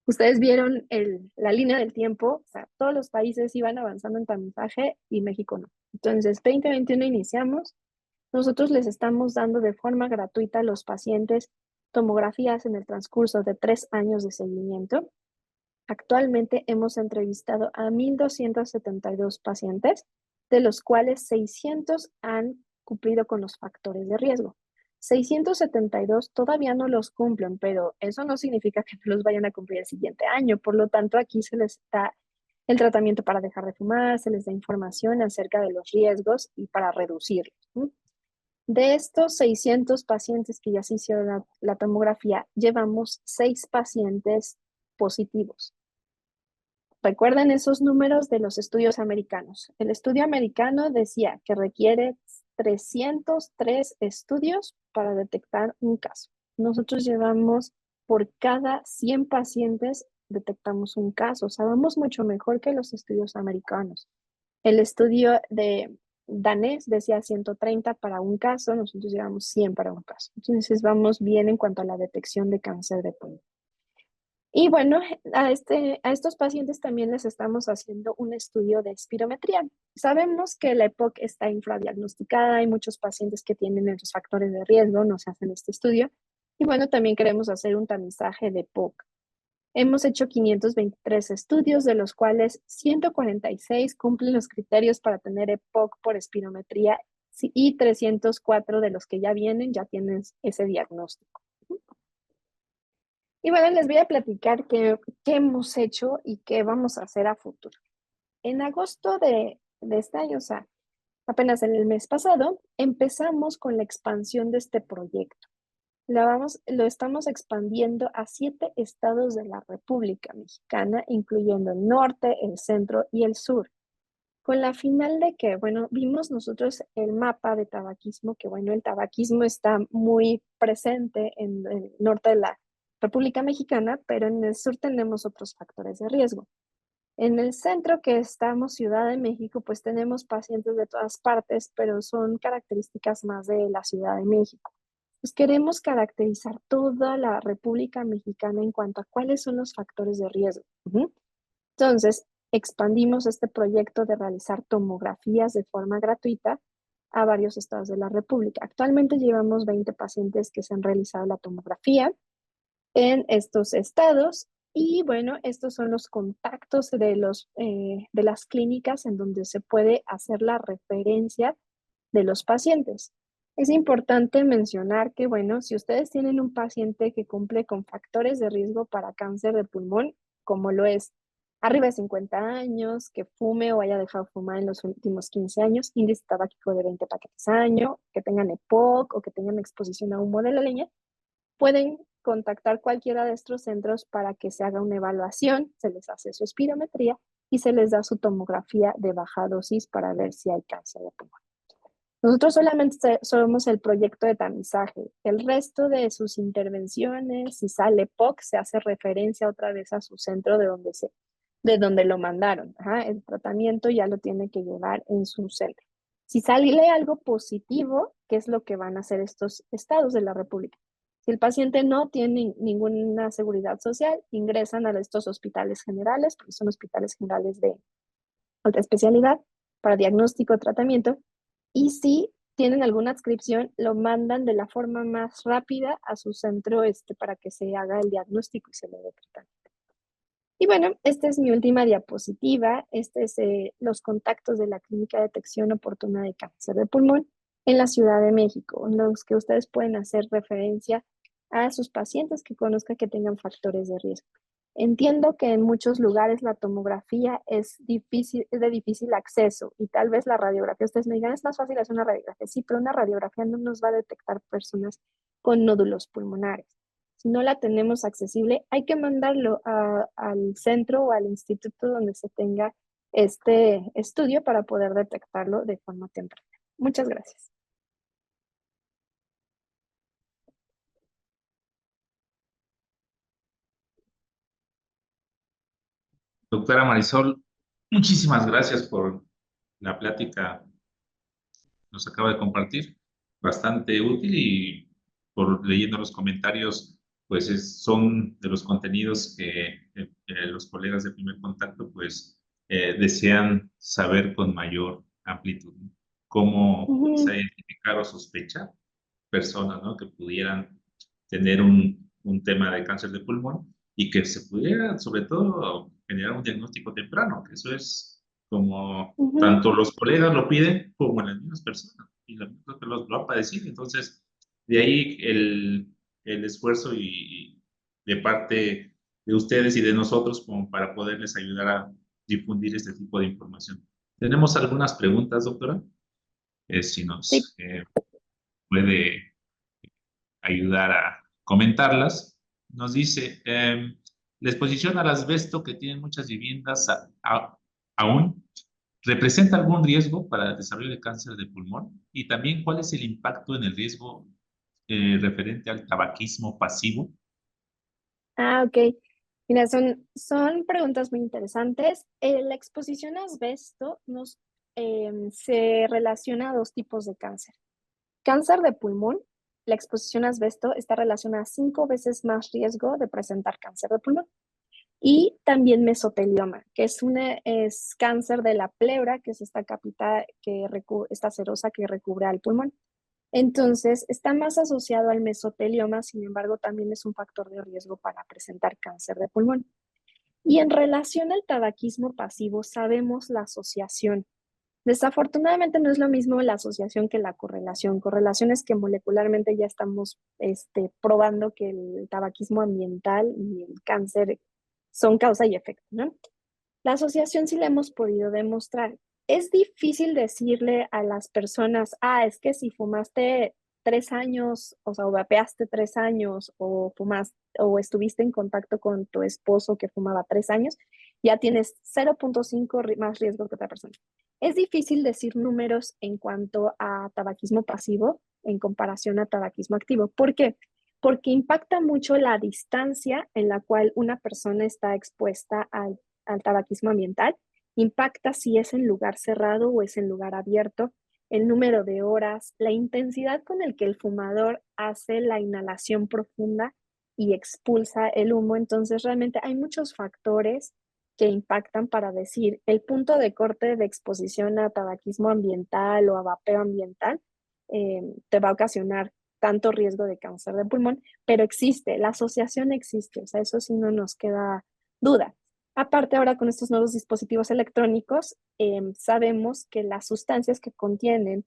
Ustedes vieron la línea del tiempo, o sea, todos los países iban avanzando en tamizaje y México no. Entonces, 2021 iniciamos. Nosotros les estamos dando de forma gratuita a los pacientes tomografías en el transcurso de 3 años de seguimiento. Actualmente hemos entrevistado a 1,272 pacientes, de los cuales 600 han cumplido con los factores de riesgo. 672 todavía no los cumplen, pero eso no significa que no los vayan a cumplir el siguiente año. Por lo tanto, aquí se les da el tratamiento para dejar de fumar, se les da información acerca de los riesgos y para reducirlos. De estos 600 pacientes que ya se hicieron la tomografía, llevamos 6 pacientes positivos. Recuerden esos números de los estudios americanos. El estudio americano decía que requiere 303 estudios para detectar un caso. Nosotros llevamos por cada 100 pacientes detectamos un caso. O sea, vamos mucho mejor que los estudios americanos. El estudio de danés decía 130 para un caso, nosotros llevamos 100 para un caso. Entonces vamos bien en cuanto a la detección de cáncer de pulmón. Y bueno, a estos pacientes también les estamos haciendo un estudio de espirometría. Sabemos que la EPOC está infradiagnosticada, hay muchos pacientes que tienen esos factores de riesgo, no se hacen este estudio. Y bueno, también queremos hacer un tamizaje de EPOC. Hemos hecho 523 estudios, de los cuales 146 cumplen los criterios para tener EPOC por espirometría y 304 de los que ya vienen ya tienen ese diagnóstico. Y bueno, les voy a platicar qué hemos hecho y qué vamos a hacer a futuro. En agosto de este año, o sea, apenas en el mes pasado, empezamos con la expansión de este proyecto. Lo estamos expandiendo a 7 estados de la República Mexicana, incluyendo el norte, el centro y el sur. Con la final de que, bueno, vimos nosotros el mapa de tabaquismo, que bueno, el tabaquismo está muy presente en el norte de la República Mexicana, pero en el sur tenemos otros factores de riesgo. En el centro, que estamos Ciudad de México, pues tenemos pacientes de todas partes, pero son características más de la Ciudad de México. Pues queremos caracterizar toda la República Mexicana en cuanto a cuáles son los factores de riesgo. Entonces, expandimos este proyecto de realizar tomografías de forma gratuita a varios estados de la República. Actualmente llevamos 20 pacientes que se han realizado la tomografía en estos estados y bueno, estos son los contactos de las clínicas en donde se puede hacer la referencia de los pacientes. Es importante mencionar que, bueno, si ustedes tienen un paciente que cumple con factores de riesgo para cáncer de pulmón, como lo es arriba de 50 años, que fume o haya dejado fumar en los últimos 15 años, índice tabáquico de 20 paquetes al año, que tengan EPOC o que tengan exposición a humo de la leña, pueden contactar cualquiera de estos centros para que se haga una evaluación, se les hace su espirometría y se les da su tomografía de baja dosis para ver si hay cáncer de pulmón. Nosotros solamente somos el proyecto de tamizaje. El resto de sus intervenciones, si sale POC, se hace referencia otra vez a su centro de donde lo mandaron. El tratamiento ya lo tiene que llevar en su centro. Si sale algo positivo, ¿qué es lo que van a hacer estos estados de la República? Si el paciente no tiene ninguna seguridad social, ingresan a estos hospitales generales, porque son hospitales generales de alta especialidad para diagnóstico, tratamiento, y si tienen alguna adscripción, lo mandan de la forma más rápida a su centro para que se haga el diagnóstico y se le dé tratamiento. Y bueno, esta es mi última diapositiva. Este es los contactos de la Clínica de Detección Oportuna de Cáncer de Pulmón en la Ciudad de México, en los que ustedes pueden hacer referencia a sus pacientes que conozcan que tengan factores de riesgo. Entiendo que en muchos lugares la tomografía es de difícil acceso y tal vez la radiografía, ustedes me digan, es más fácil hacer una radiografía. Sí, pero una radiografía no nos va a detectar personas con nódulos pulmonares. Si no la tenemos accesible, hay que mandarlo al centro o al instituto donde se tenga este estudio para poder detectarlo de forma temprana. Muchas gracias. Doctora Marisol, muchísimas gracias por la plática que nos acaba de compartir, bastante útil y por leyendo los comentarios, pues son de los contenidos que los colegas de primer contacto pues desean saber con mayor amplitud, ¿no? Cómo se identificar o sospechar personas, ¿no? Que pudieran tener un tema de cáncer de pulmón y que se pudiera, sobre todo, generar un diagnóstico temprano, que eso es como Ujú. tanto los colegas lo piden como las mismas personas, y las mismas personas lo han padecido. Entonces, de ahí el esfuerzo y de parte de ustedes y de nosotros como para poderles ayudar a difundir este tipo de información. Tenemos algunas preguntas, doctora, si Sí. nos puede ayudar a comentarlas. Nos dice, la exposición al asbesto que tienen muchas viviendas aún, ¿representa algún riesgo para el desarrollo de cáncer de pulmón? Y también, ¿cuál es el impacto en el riesgo referente al tabaquismo pasivo? Ah, ok. Mira, son preguntas muy interesantes. La exposición a asbesto se relaciona a dos tipos de cáncer. Cáncer de pulmón, la exposición a asbesto está relacionada a 5 veces más riesgo de presentar cáncer de pulmón. Y también mesotelioma, que es cáncer de la pleura, que es esta capita esta serosa que recubre al pulmón. Entonces, está más asociado al mesotelioma, sin embargo, también es un factor de riesgo para presentar cáncer de pulmón. Y en relación al tabaquismo pasivo, sabemos la asociación. Desafortunadamente no es lo mismo la asociación que la correlación. Correlación es que molecularmente ya estamos probando que el tabaquismo ambiental y el cáncer son causa y efecto, ¿no? La asociación sí la hemos podido demostrar. Es difícil decirle a las personas, es que si fumaste 3 años, o sea, o vapeaste 3 años, o fumaste, o estuviste en contacto con tu esposo que fumaba 3 años, ya tienes 0.5 más riesgo que otra persona. Es difícil decir números en cuanto a tabaquismo pasivo en comparación a tabaquismo activo. ¿Por qué? Porque impacta mucho la distancia en la cual una persona está expuesta al tabaquismo ambiental, impacta si es en lugar cerrado o es en lugar abierto, el número de horas, la intensidad con el que el fumador hace la inhalación profunda y expulsa el humo. Entonces, realmente hay muchos factores que impactan para decir el punto de corte de exposición a tabaquismo ambiental o a vapeo ambiental te va a ocasionar tanto riesgo de cáncer de pulmón, pero existe, la asociación existe, o sea, eso sí no nos queda duda. Aparte, ahora con estos nuevos dispositivos electrónicos, sabemos que las sustancias que contienen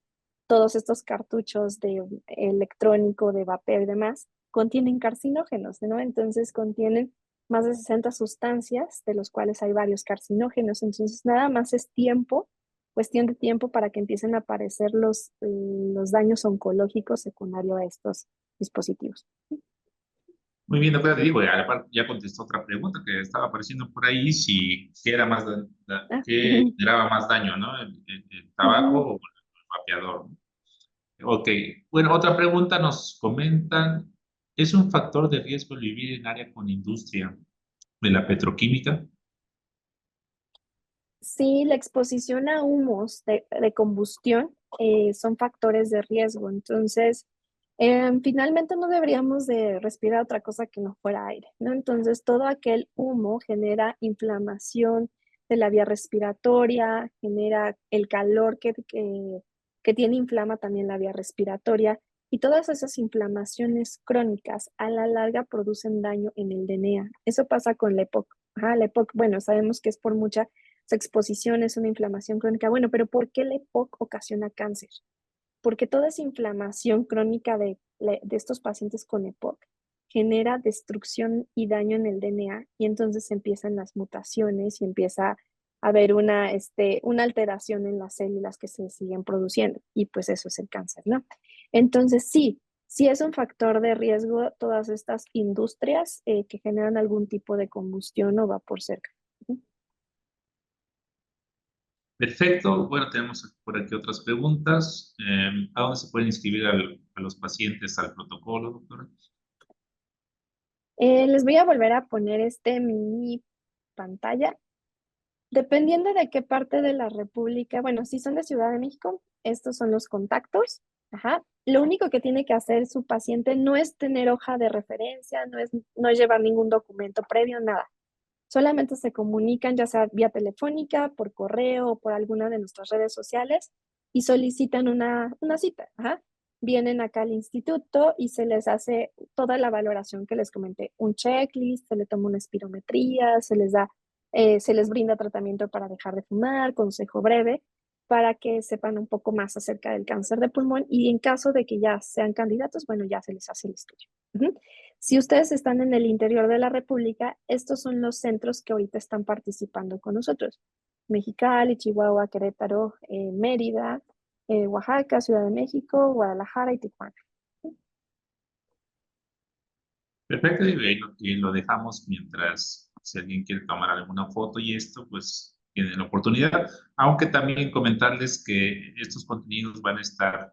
todos estos cartuchos de electrónico, de vapeo y demás, contienen carcinógenos, ¿no? Entonces contienen más de 60 sustancias, de los cuales hay varios carcinógenos. Entonces, nada más es tiempo, cuestión de tiempo para que empiecen a aparecer los daños oncológicos secundarios a estos dispositivos. Muy bien, doctora, te digo, ya contestó otra pregunta que estaba apareciendo por ahí, si qué era más, Ah, qué generaba más daño, ¿no? El tabaco ujú. o el vapeador, ¿no? Ok, bueno, otra pregunta nos comentan, ¿es un factor de riesgo el vivir en área con industria de la petroquímica? Sí, la exposición a humos de combustión son factores de riesgo. Entonces, finalmente no deberíamos de respirar otra cosa que no fuera aire, ¿no? Entonces, todo aquel humo genera inflamación de la vía respiratoria, genera el calor que tiene, inflama también la vía respiratoria. Y todas esas inflamaciones crónicas a la larga producen daño en el DNA. Eso pasa con la EPOC. La EPOC, bueno, sabemos que es por mucha exposición, es una inflamación crónica. Bueno, pero ¿por qué la EPOC ocasiona cáncer? Porque toda esa inflamación crónica de estos pacientes con EPOC genera destrucción y daño en el DNA y entonces empiezan las mutaciones y empieza a haber una alteración en las células que se siguen produciendo y pues eso es el cáncer, ¿no? Entonces sí es un factor de riesgo todas estas industrias que generan algún tipo de combustión o vapor cerca. Perfecto, bueno, tenemos por aquí otras preguntas. ¿A dónde se pueden inscribir a los pacientes al protocolo, doctora? Les voy a volver a poner mi pantalla. Dependiendo de qué parte de la República, bueno, si son de Ciudad de México, estos son los contactos. Ajá. Lo único que tiene que hacer su paciente no es tener hoja de referencia, no es llevar ningún documento previo, nada. Solamente se comunican, ya sea vía telefónica, por correo o por alguna de nuestras redes sociales y solicitan una cita. Ajá. vienen acá al instituto y se les hace toda la valoración que les comenté, un checklist, se les toma una espirometría, se les brinda tratamiento para dejar de fumar, consejo breve, para que sepan un poco más acerca del cáncer de pulmón y en caso de que ya sean candidatos, bueno, ya se les hace el estudio. Ujú. Si ustedes están en el interior de la República, estos son los centros que ahorita están participando con nosotros. Mexicali, Chihuahua, Querétaro, Mérida, Oaxaca, Ciudad de México, Guadalajara y Tijuana. Perfecto, y lo dejamos mientras si alguien quiere tomar alguna foto y esto, pues tienen la oportunidad. Aunque también comentarles que estos contenidos van a estar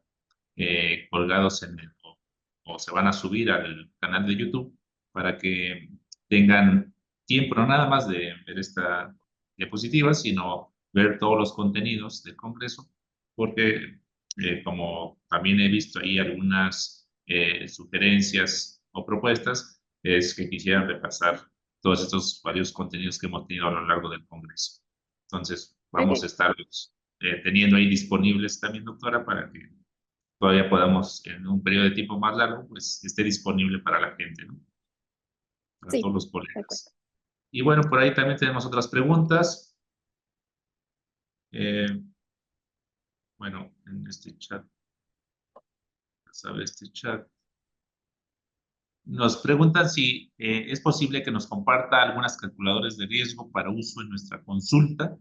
colgados o se van a subir al canal de YouTube para que tengan tiempo, no nada más de ver esta diapositiva, sino ver todos los contenidos del Congreso, porque como también he visto ahí algunas sugerencias o propuestas, es que quisieran repasar todos estos varios contenidos que hemos tenido a lo largo del Congreso. Entonces, vamos Ok, a estar teniendo ahí disponibles también, doctora, para que todavía podamos, en un periodo de tiempo más largo, pues esté disponible para la gente, ¿no? Para sí, todos los de acuerdo. colegas. Y bueno, por ahí también tenemos otras preguntas. Eh, bueno, en este chat, ¿sabe este chat? Nos preguntan si es posible que nos comparta algunas calculadoras de riesgo para uso en nuestra consulta.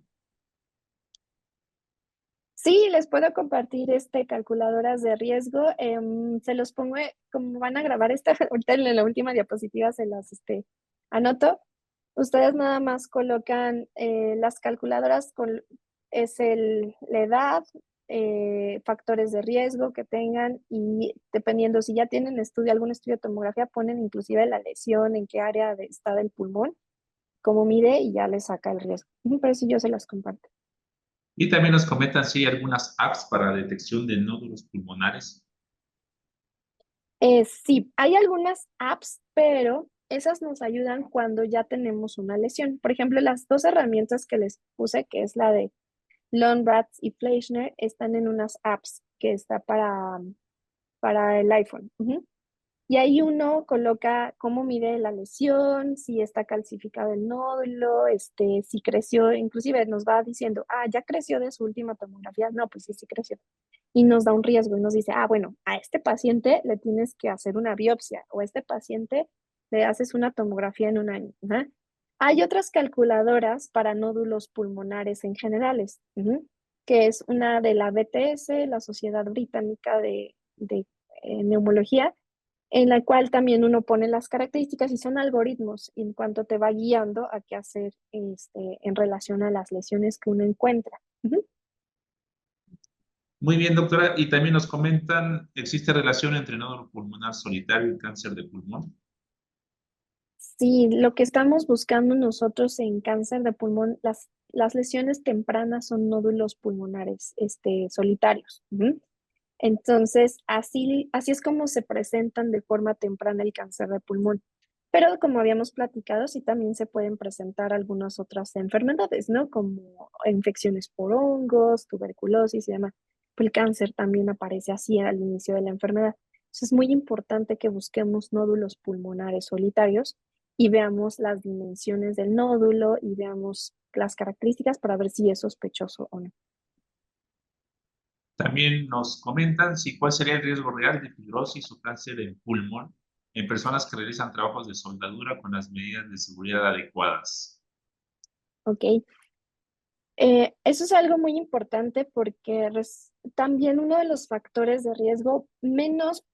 Sí, les puedo compartir calculadoras de riesgo. Se los pongo, como van a grabar esta, ahorita en la última diapositiva se las anoto. Ustedes nada más colocan las calculadoras con la edad, factores de riesgo que tengan y dependiendo si ya tienen algún estudio de tomografía, ponen inclusive la lesión, en qué área está del pulmón, cómo mide y ya les saca el riesgo. Pero sí yo se las comparto. Y también nos comentan si hay algunas apps para detección de nódulos pulmonares. Sí, hay algunas apps, pero esas nos ayudan cuando ya tenemos una lesión. Por ejemplo, las dos herramientas que les puse, que es la de Lonrats y Fleischner, están en unas apps que está para el iPhone. Ujú. Y ahí uno coloca cómo mide la lesión, si está calcificado el nódulo, si creció, inclusive nos va diciendo, ya creció de su última tomografía. No, pues sí, sí creció y nos da un riesgo y nos dice, bueno, a este paciente le tienes que hacer una biopsia o a este paciente le haces una tomografía en un año. Ajá. Hay otras calculadoras para nódulos pulmonares en generales, que es una de la BTS, la Sociedad Británica de Neumología, en la cual también uno pone las características y son algoritmos en cuanto te va guiando a qué hacer en relación a las lesiones que uno encuentra. Ujú. Muy bien, doctora. Y también nos comentan, ¿existe relación entre nódulo pulmonar solitario y cáncer de pulmón? Sí, lo que estamos buscando nosotros en cáncer de pulmón, las lesiones tempranas son nódulos pulmonares, solitarios. Ujú. Entonces, así es como se presentan de forma temprana el cáncer de pulmón. Pero como habíamos platicado, sí también se pueden presentar algunas otras enfermedades, ¿no? Como infecciones por hongos, tuberculosis y demás. Pues el cáncer también aparece así al inicio de la enfermedad. Entonces, es muy importante que busquemos nódulos pulmonares solitarios y veamos las dimensiones del nódulo y veamos las características para ver si es sospechoso o no. También nos comentan si cuál sería el riesgo real de fibrosis o cáncer en pulmón en personas que realizan trabajos de soldadura con las medidas de seguridad adecuadas. ¿Ok? Eso es algo muy importante porque también uno de los factores de riesgo menos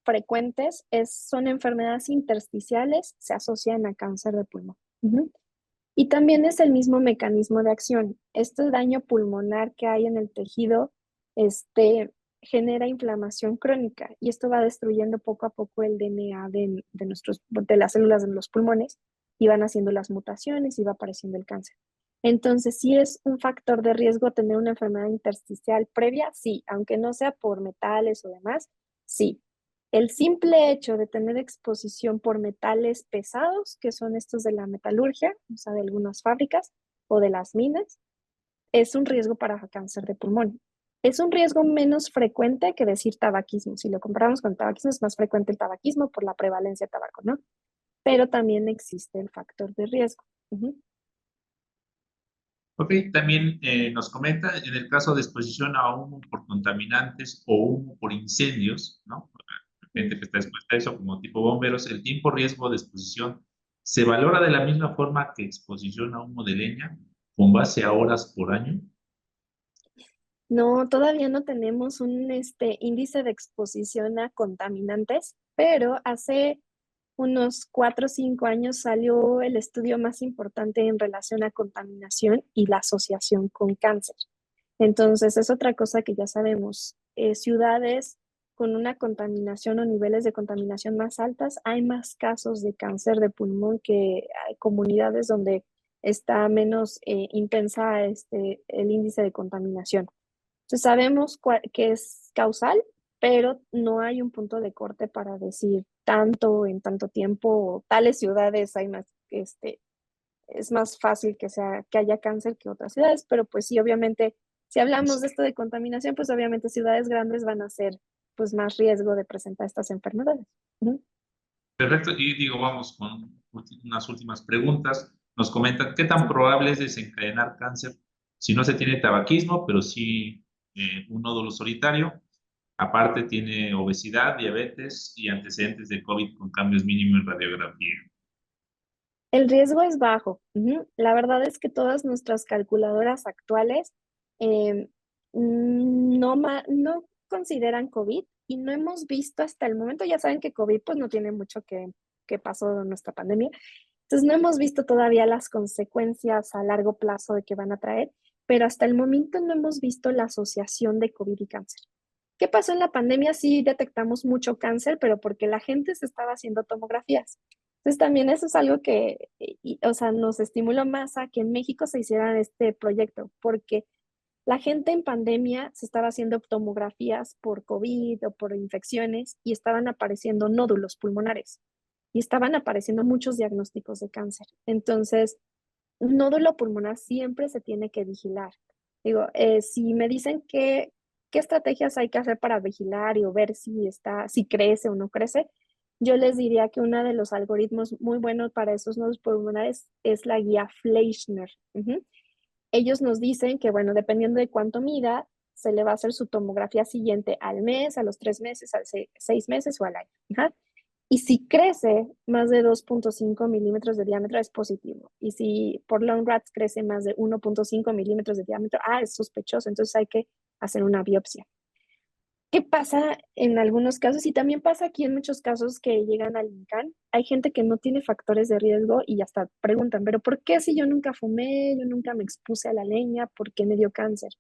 frecuentes son enfermedades intersticiales, se asocian a cáncer de pulmón. Ujú. Y también es el mismo mecanismo de acción. Este daño pulmonar que hay en el tejido, genera inflamación crónica y esto va destruyendo poco a poco el DNA de las células de los pulmones y van haciendo las mutaciones y va apareciendo el cáncer. Entonces, si es un factor de riesgo tener una enfermedad intersticial previa, sí, aunque no sea por metales o demás, sí. El simple hecho de tener exposición por metales pesados, que son estos de la metalurgia, o sea, de algunas fábricas o de las minas, es un riesgo para cáncer de pulmón. Es un riesgo menos frecuente que decir tabaquismo. Si lo comparamos con tabaquismo, es más frecuente el tabaquismo por la prevalencia de tabaco, ¿no? Pero también existe el factor de riesgo. Ujú. Ok, también nos comenta, en el caso de exposición a humo por contaminantes o humo por incendios, ¿no? Mm. Gente que está expuesta a eso, como tipo bomberos, el tiempo riesgo de exposición se valora de la misma forma que exposición a humo de leña, con base a horas por año. No, todavía no tenemos un índice de exposición a contaminantes, pero hace unos 4 o 5 años salió el estudio más importante en relación a contaminación y la asociación con cáncer. Entonces, es otra cosa que ya sabemos. Ciudades con una contaminación o niveles de contaminación más altas, hay más casos de cáncer de pulmón que hay comunidades donde está menos intensa el índice de contaminación. Entonces, sabemos que es causal, pero no hay un punto de corte para decir tanto en tanto tiempo, o tales ciudades hay más, es más fácil que haya cáncer que otras ciudades, pero pues sí, obviamente, si hablamos de esto de contaminación, pues obviamente ciudades grandes van a ser pues más riesgo de presentar estas enfermedades. Ujú. Perfecto, y digo, vamos con unas últimas preguntas. Nos comentan, ¿qué tan Sí. probable es desencadenar cáncer si no se tiene tabaquismo, pero sí un nódulo solitario? Aparte, tiene obesidad, diabetes y antecedentes de COVID con cambios mínimos en radiografía. El riesgo es bajo. Ujú. La verdad es que todas nuestras calculadoras actuales em, no consideran COVID y no hemos visto hasta el momento, ya saben que COVID pues no tiene mucho que pasó en nuestra pandemia, entonces no hemos visto todavía las consecuencias a largo plazo de que van a traer, pero hasta el momento no hemos visto la asociación de COVID y cáncer. ¿Qué pasó en la pandemia? Sí detectamos mucho cáncer, pero porque la gente se estaba haciendo tomografías. Entonces también eso es algo que, o sea, nos estimuló más a que en México se hiciera este proyecto, porque la gente en pandemia se estaba haciendo tomografías por COVID o por infecciones y estaban apareciendo nódulos pulmonares y estaban apareciendo muchos diagnósticos de cáncer. Entonces, un nódulo pulmonar siempre se tiene que vigilar. Digo, si me dicen qué estrategias hay que hacer para vigilar y o ver si crece o no crece, yo les diría que uno de los algoritmos muy buenos para esos nódulos pulmonares es la guía Fleischner. Ujú. Ellos nos dicen que, bueno, dependiendo de cuánto mida, se le va a hacer su tomografía siguiente al mes, a los 3 meses, a 6 meses o al año. Ajá. Y si crece más de 2,5 milímetros de diámetro, es positivo. Y si por long rats crece más de 1,5 milímetros de diámetro, es sospechoso. Entonces hay que hacer una biopsia. ¿Qué pasa en algunos casos? Y también pasa aquí en muchos casos que llegan al INCAN. Hay gente que no tiene factores de riesgo y hasta preguntan, pero ¿por qué si yo nunca fumé, yo nunca me expuse a la leña, por qué me dio cáncer?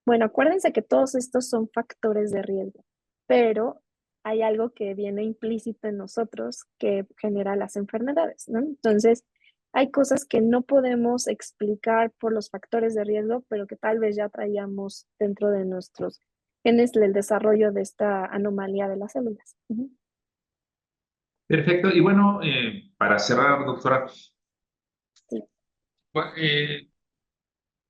Bueno, acuérdense que todos estos son factores de riesgo, pero hay algo que viene implícito en nosotros que genera las enfermedades, ¿no? Entonces, hay cosas que no podemos explicar por los factores de riesgo, pero que tal vez ya traíamos dentro de nuestros genes el desarrollo de esta anomalía de las células. Ujú. Perfecto, y bueno, para cerrar, doctora, Sí. eh,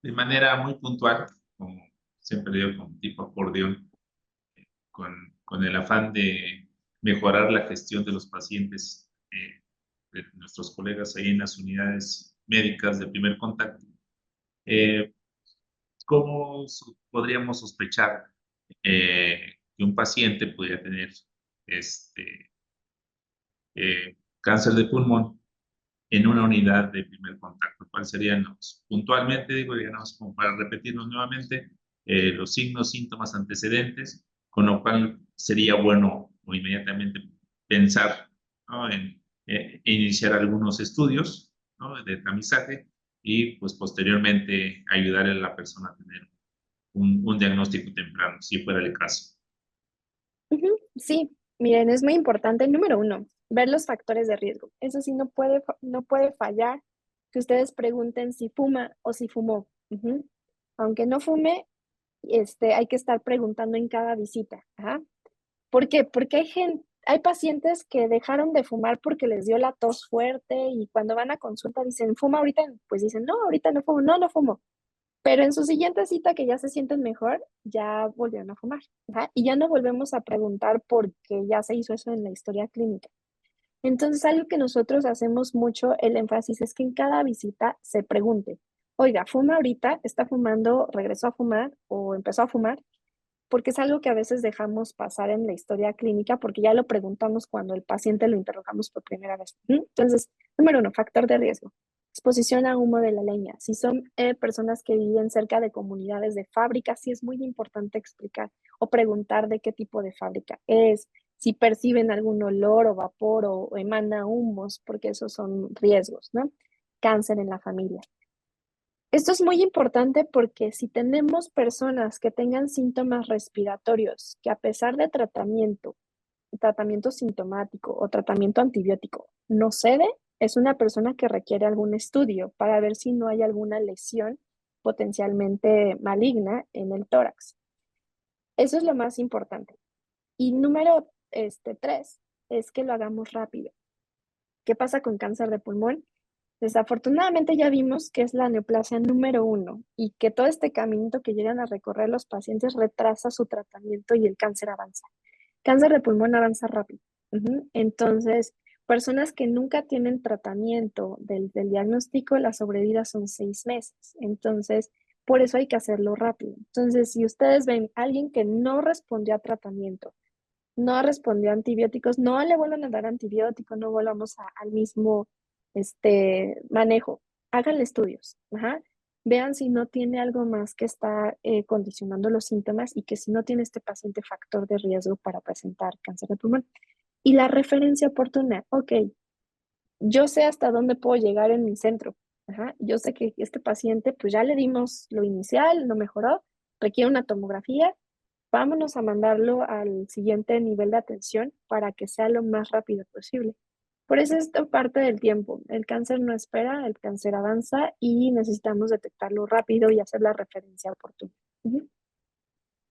de manera muy puntual, como siempre digo, con tipo acordeón, con el afán de mejorar la gestión de los pacientes, de nuestros colegas ahí en las unidades médicas de primer contacto. Eh, ¿Cómo podríamos sospechar que un paciente podría tener este, cáncer de pulmón en una unidad de primer contacto? ¿Cuáles serían puntualmente, digo, digamos, como para repetirnos nuevamente, los signos, síntomas, antecedentes, con lo cual sería bueno o inmediatamente pensar, ¿no?, en iniciar algunos estudios, ¿no?, de tamizaje y pues posteriormente ayudar a la persona a tener un diagnóstico temprano, si fuera el caso. Ujú. Sí, miren, es muy importante, número uno, ver los factores de riesgo. Eso sí, no puede fallar que ustedes pregunten si fuma o si fumó. Ujú. Aunque no fume, hay que estar preguntando en cada visita. Ajá. ¿Por qué? Porque hay pacientes que dejaron de fumar porque les dio la tos fuerte y cuando van a consulta dicen, ¿fuma ahorita? Pues dicen, no, ahorita no fumo, no, no fumo. Pero en su siguiente cita, que ya se sienten mejor, ya volvieron a fumar. Ajá, y ya no volvemos a preguntar por qué ya se hizo eso en la historia clínica. Entonces, algo que nosotros hacemos mucho el énfasis es que en cada visita se pregunte, oiga, ¿fuma ahorita? ¿Está fumando? ¿Regresó a fumar? ¿O empezó a fumar? Porque es algo que a veces dejamos pasar en la historia clínica porque ya lo preguntamos cuando el paciente lo interrogamos por primera vez. Entonces, número uno, factor de riesgo. Exposición a humo de la leña. Si son personas que viven cerca de comunidades de fábricas, sí es muy importante explicar o preguntar de qué tipo de fábrica es, si perciben algún olor o vapor o emana humos, porque esos son riesgos, ¿no? Cáncer en la familia. Esto es muy importante porque si tenemos personas que tengan síntomas respiratorios, que a pesar de tratamiento sintomático o tratamiento antibiótico, no cede, es una persona que requiere algún estudio para ver si no hay alguna lesión potencialmente maligna en el tórax. Eso es lo más importante. Y número 3 es que lo hagamos rápido. ¿Qué pasa con cáncer de pulmón? Desafortunadamente ya vimos que es la neoplasia número 1 y que todo este caminito que llegan a recorrer los pacientes retrasa su tratamiento y el cáncer avanza. Cáncer de pulmón avanza rápido. Entonces, personas que nunca tienen tratamiento del diagnóstico, la sobrevida son 6 meses. Entonces, por eso hay que hacerlo rápido. Entonces, si ustedes ven a alguien que no respondió a tratamiento, no respondió a antibióticos, no le vuelvan a dar antibióticos, no volvamos al mismo manejo. Háganle estudios. Ajá. Vean si no tiene algo más que está condicionando los síntomas y que si no tiene este paciente factor de riesgo para presentar cáncer de pulmón. Y la referencia oportuna, ok, yo sé hasta dónde puedo llegar en mi centro. Ajá. Yo sé que este paciente, pues ya le dimos lo inicial, no mejoró, requiere una tomografía, vámonos a mandarlo al siguiente nivel de atención para que sea lo más rápido posible. Por eso esta parte del tiempo. El cáncer no espera, el cáncer avanza y necesitamos detectarlo rápido y hacer la referencia oportuna. Ujú.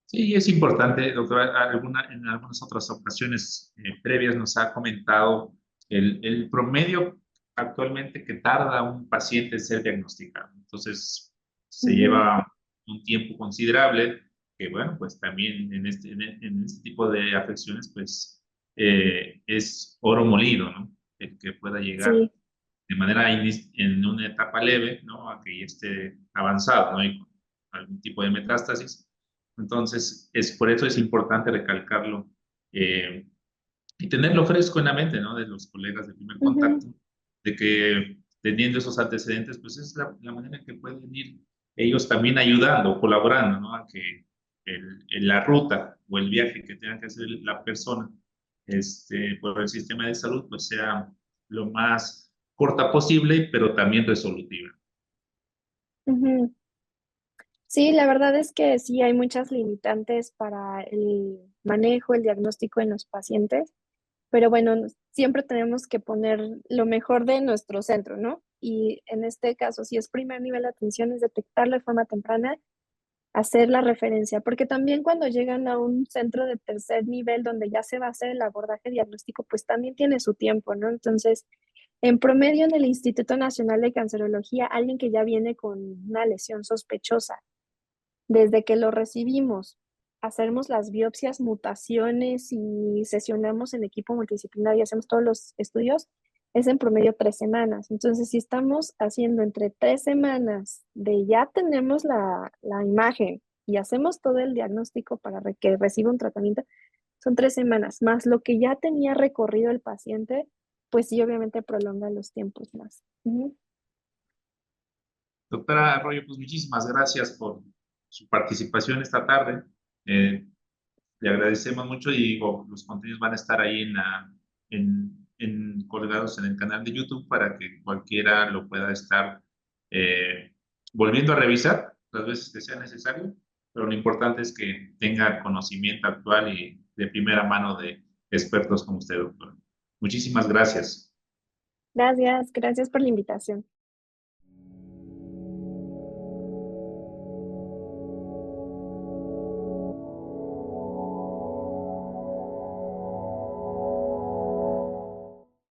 Sí, es importante, doctora. En algunas otras ocasiones previas nos ha comentado el promedio actualmente que tarda un paciente en ser diagnosticado. Entonces, se Ujú, lleva un tiempo considerable, que bueno, pues también en este tipo de afecciones, pues es oro molido, ¿no? El que pueda llegar sí. de manera en una etapa leve, ¿no? A que ya esté avanzado, ¿no? Y con algún tipo de metástasis. Entonces, por eso es importante recalcarlo eh, y tenerlo fresco en la mente, ¿no? De los colegas de primer Ujú, contacto, de que teniendo esos antecedentes, pues es la manera en que pueden ir ellos también ayudando, colaborando, ¿no? A que la ruta o el viaje que tenga que hacer la persona por el sistema de salud, pues sea lo más corta posible, pero también resolutiva. ujú. Sí, la verdad es que sí hay muchas limitantes para el manejo, el diagnóstico en los pacientes. Pero bueno, siempre tenemos que poner lo mejor de nuestro centro, ¿no? Y en este caso, si es primer nivel de atención, es detectarlo de forma temprana, hacer la referencia, porque también cuando llegan a un centro de tercer nivel donde ya se va a hacer el abordaje diagnóstico, pues también tiene su tiempo, ¿no? Entonces, en promedio en el Instituto Nacional de Cancerología, alguien que ya viene con una lesión sospechosa, desde que lo recibimos, hacemos las biopsias, mutaciones y sesionamos en equipo multidisciplinario y hacemos todos los estudios, es en promedio 3 semanas. Entonces, si estamos haciendo entre 3 semanas de ya tenemos la imagen y hacemos todo el diagnóstico para que reciba un tratamiento, son 3 semanas, más lo que ya tenía recorrido el paciente, pues sí, obviamente prolonga los tiempos más. Ujú. Doctora Arroyo, pues muchísimas gracias por su participación esta tarde. Eh, Le agradecemos mucho y digo, los contenidos van a estar ahí colgados en el canal de YouTube para que cualquiera lo pueda estar eh, volviendo a revisar las veces que sea necesario, pero lo importante es que tenga conocimiento actual y de primera mano de expertos como usted, doctor. Muchísimas gracias. Gracias, gracias por la invitación.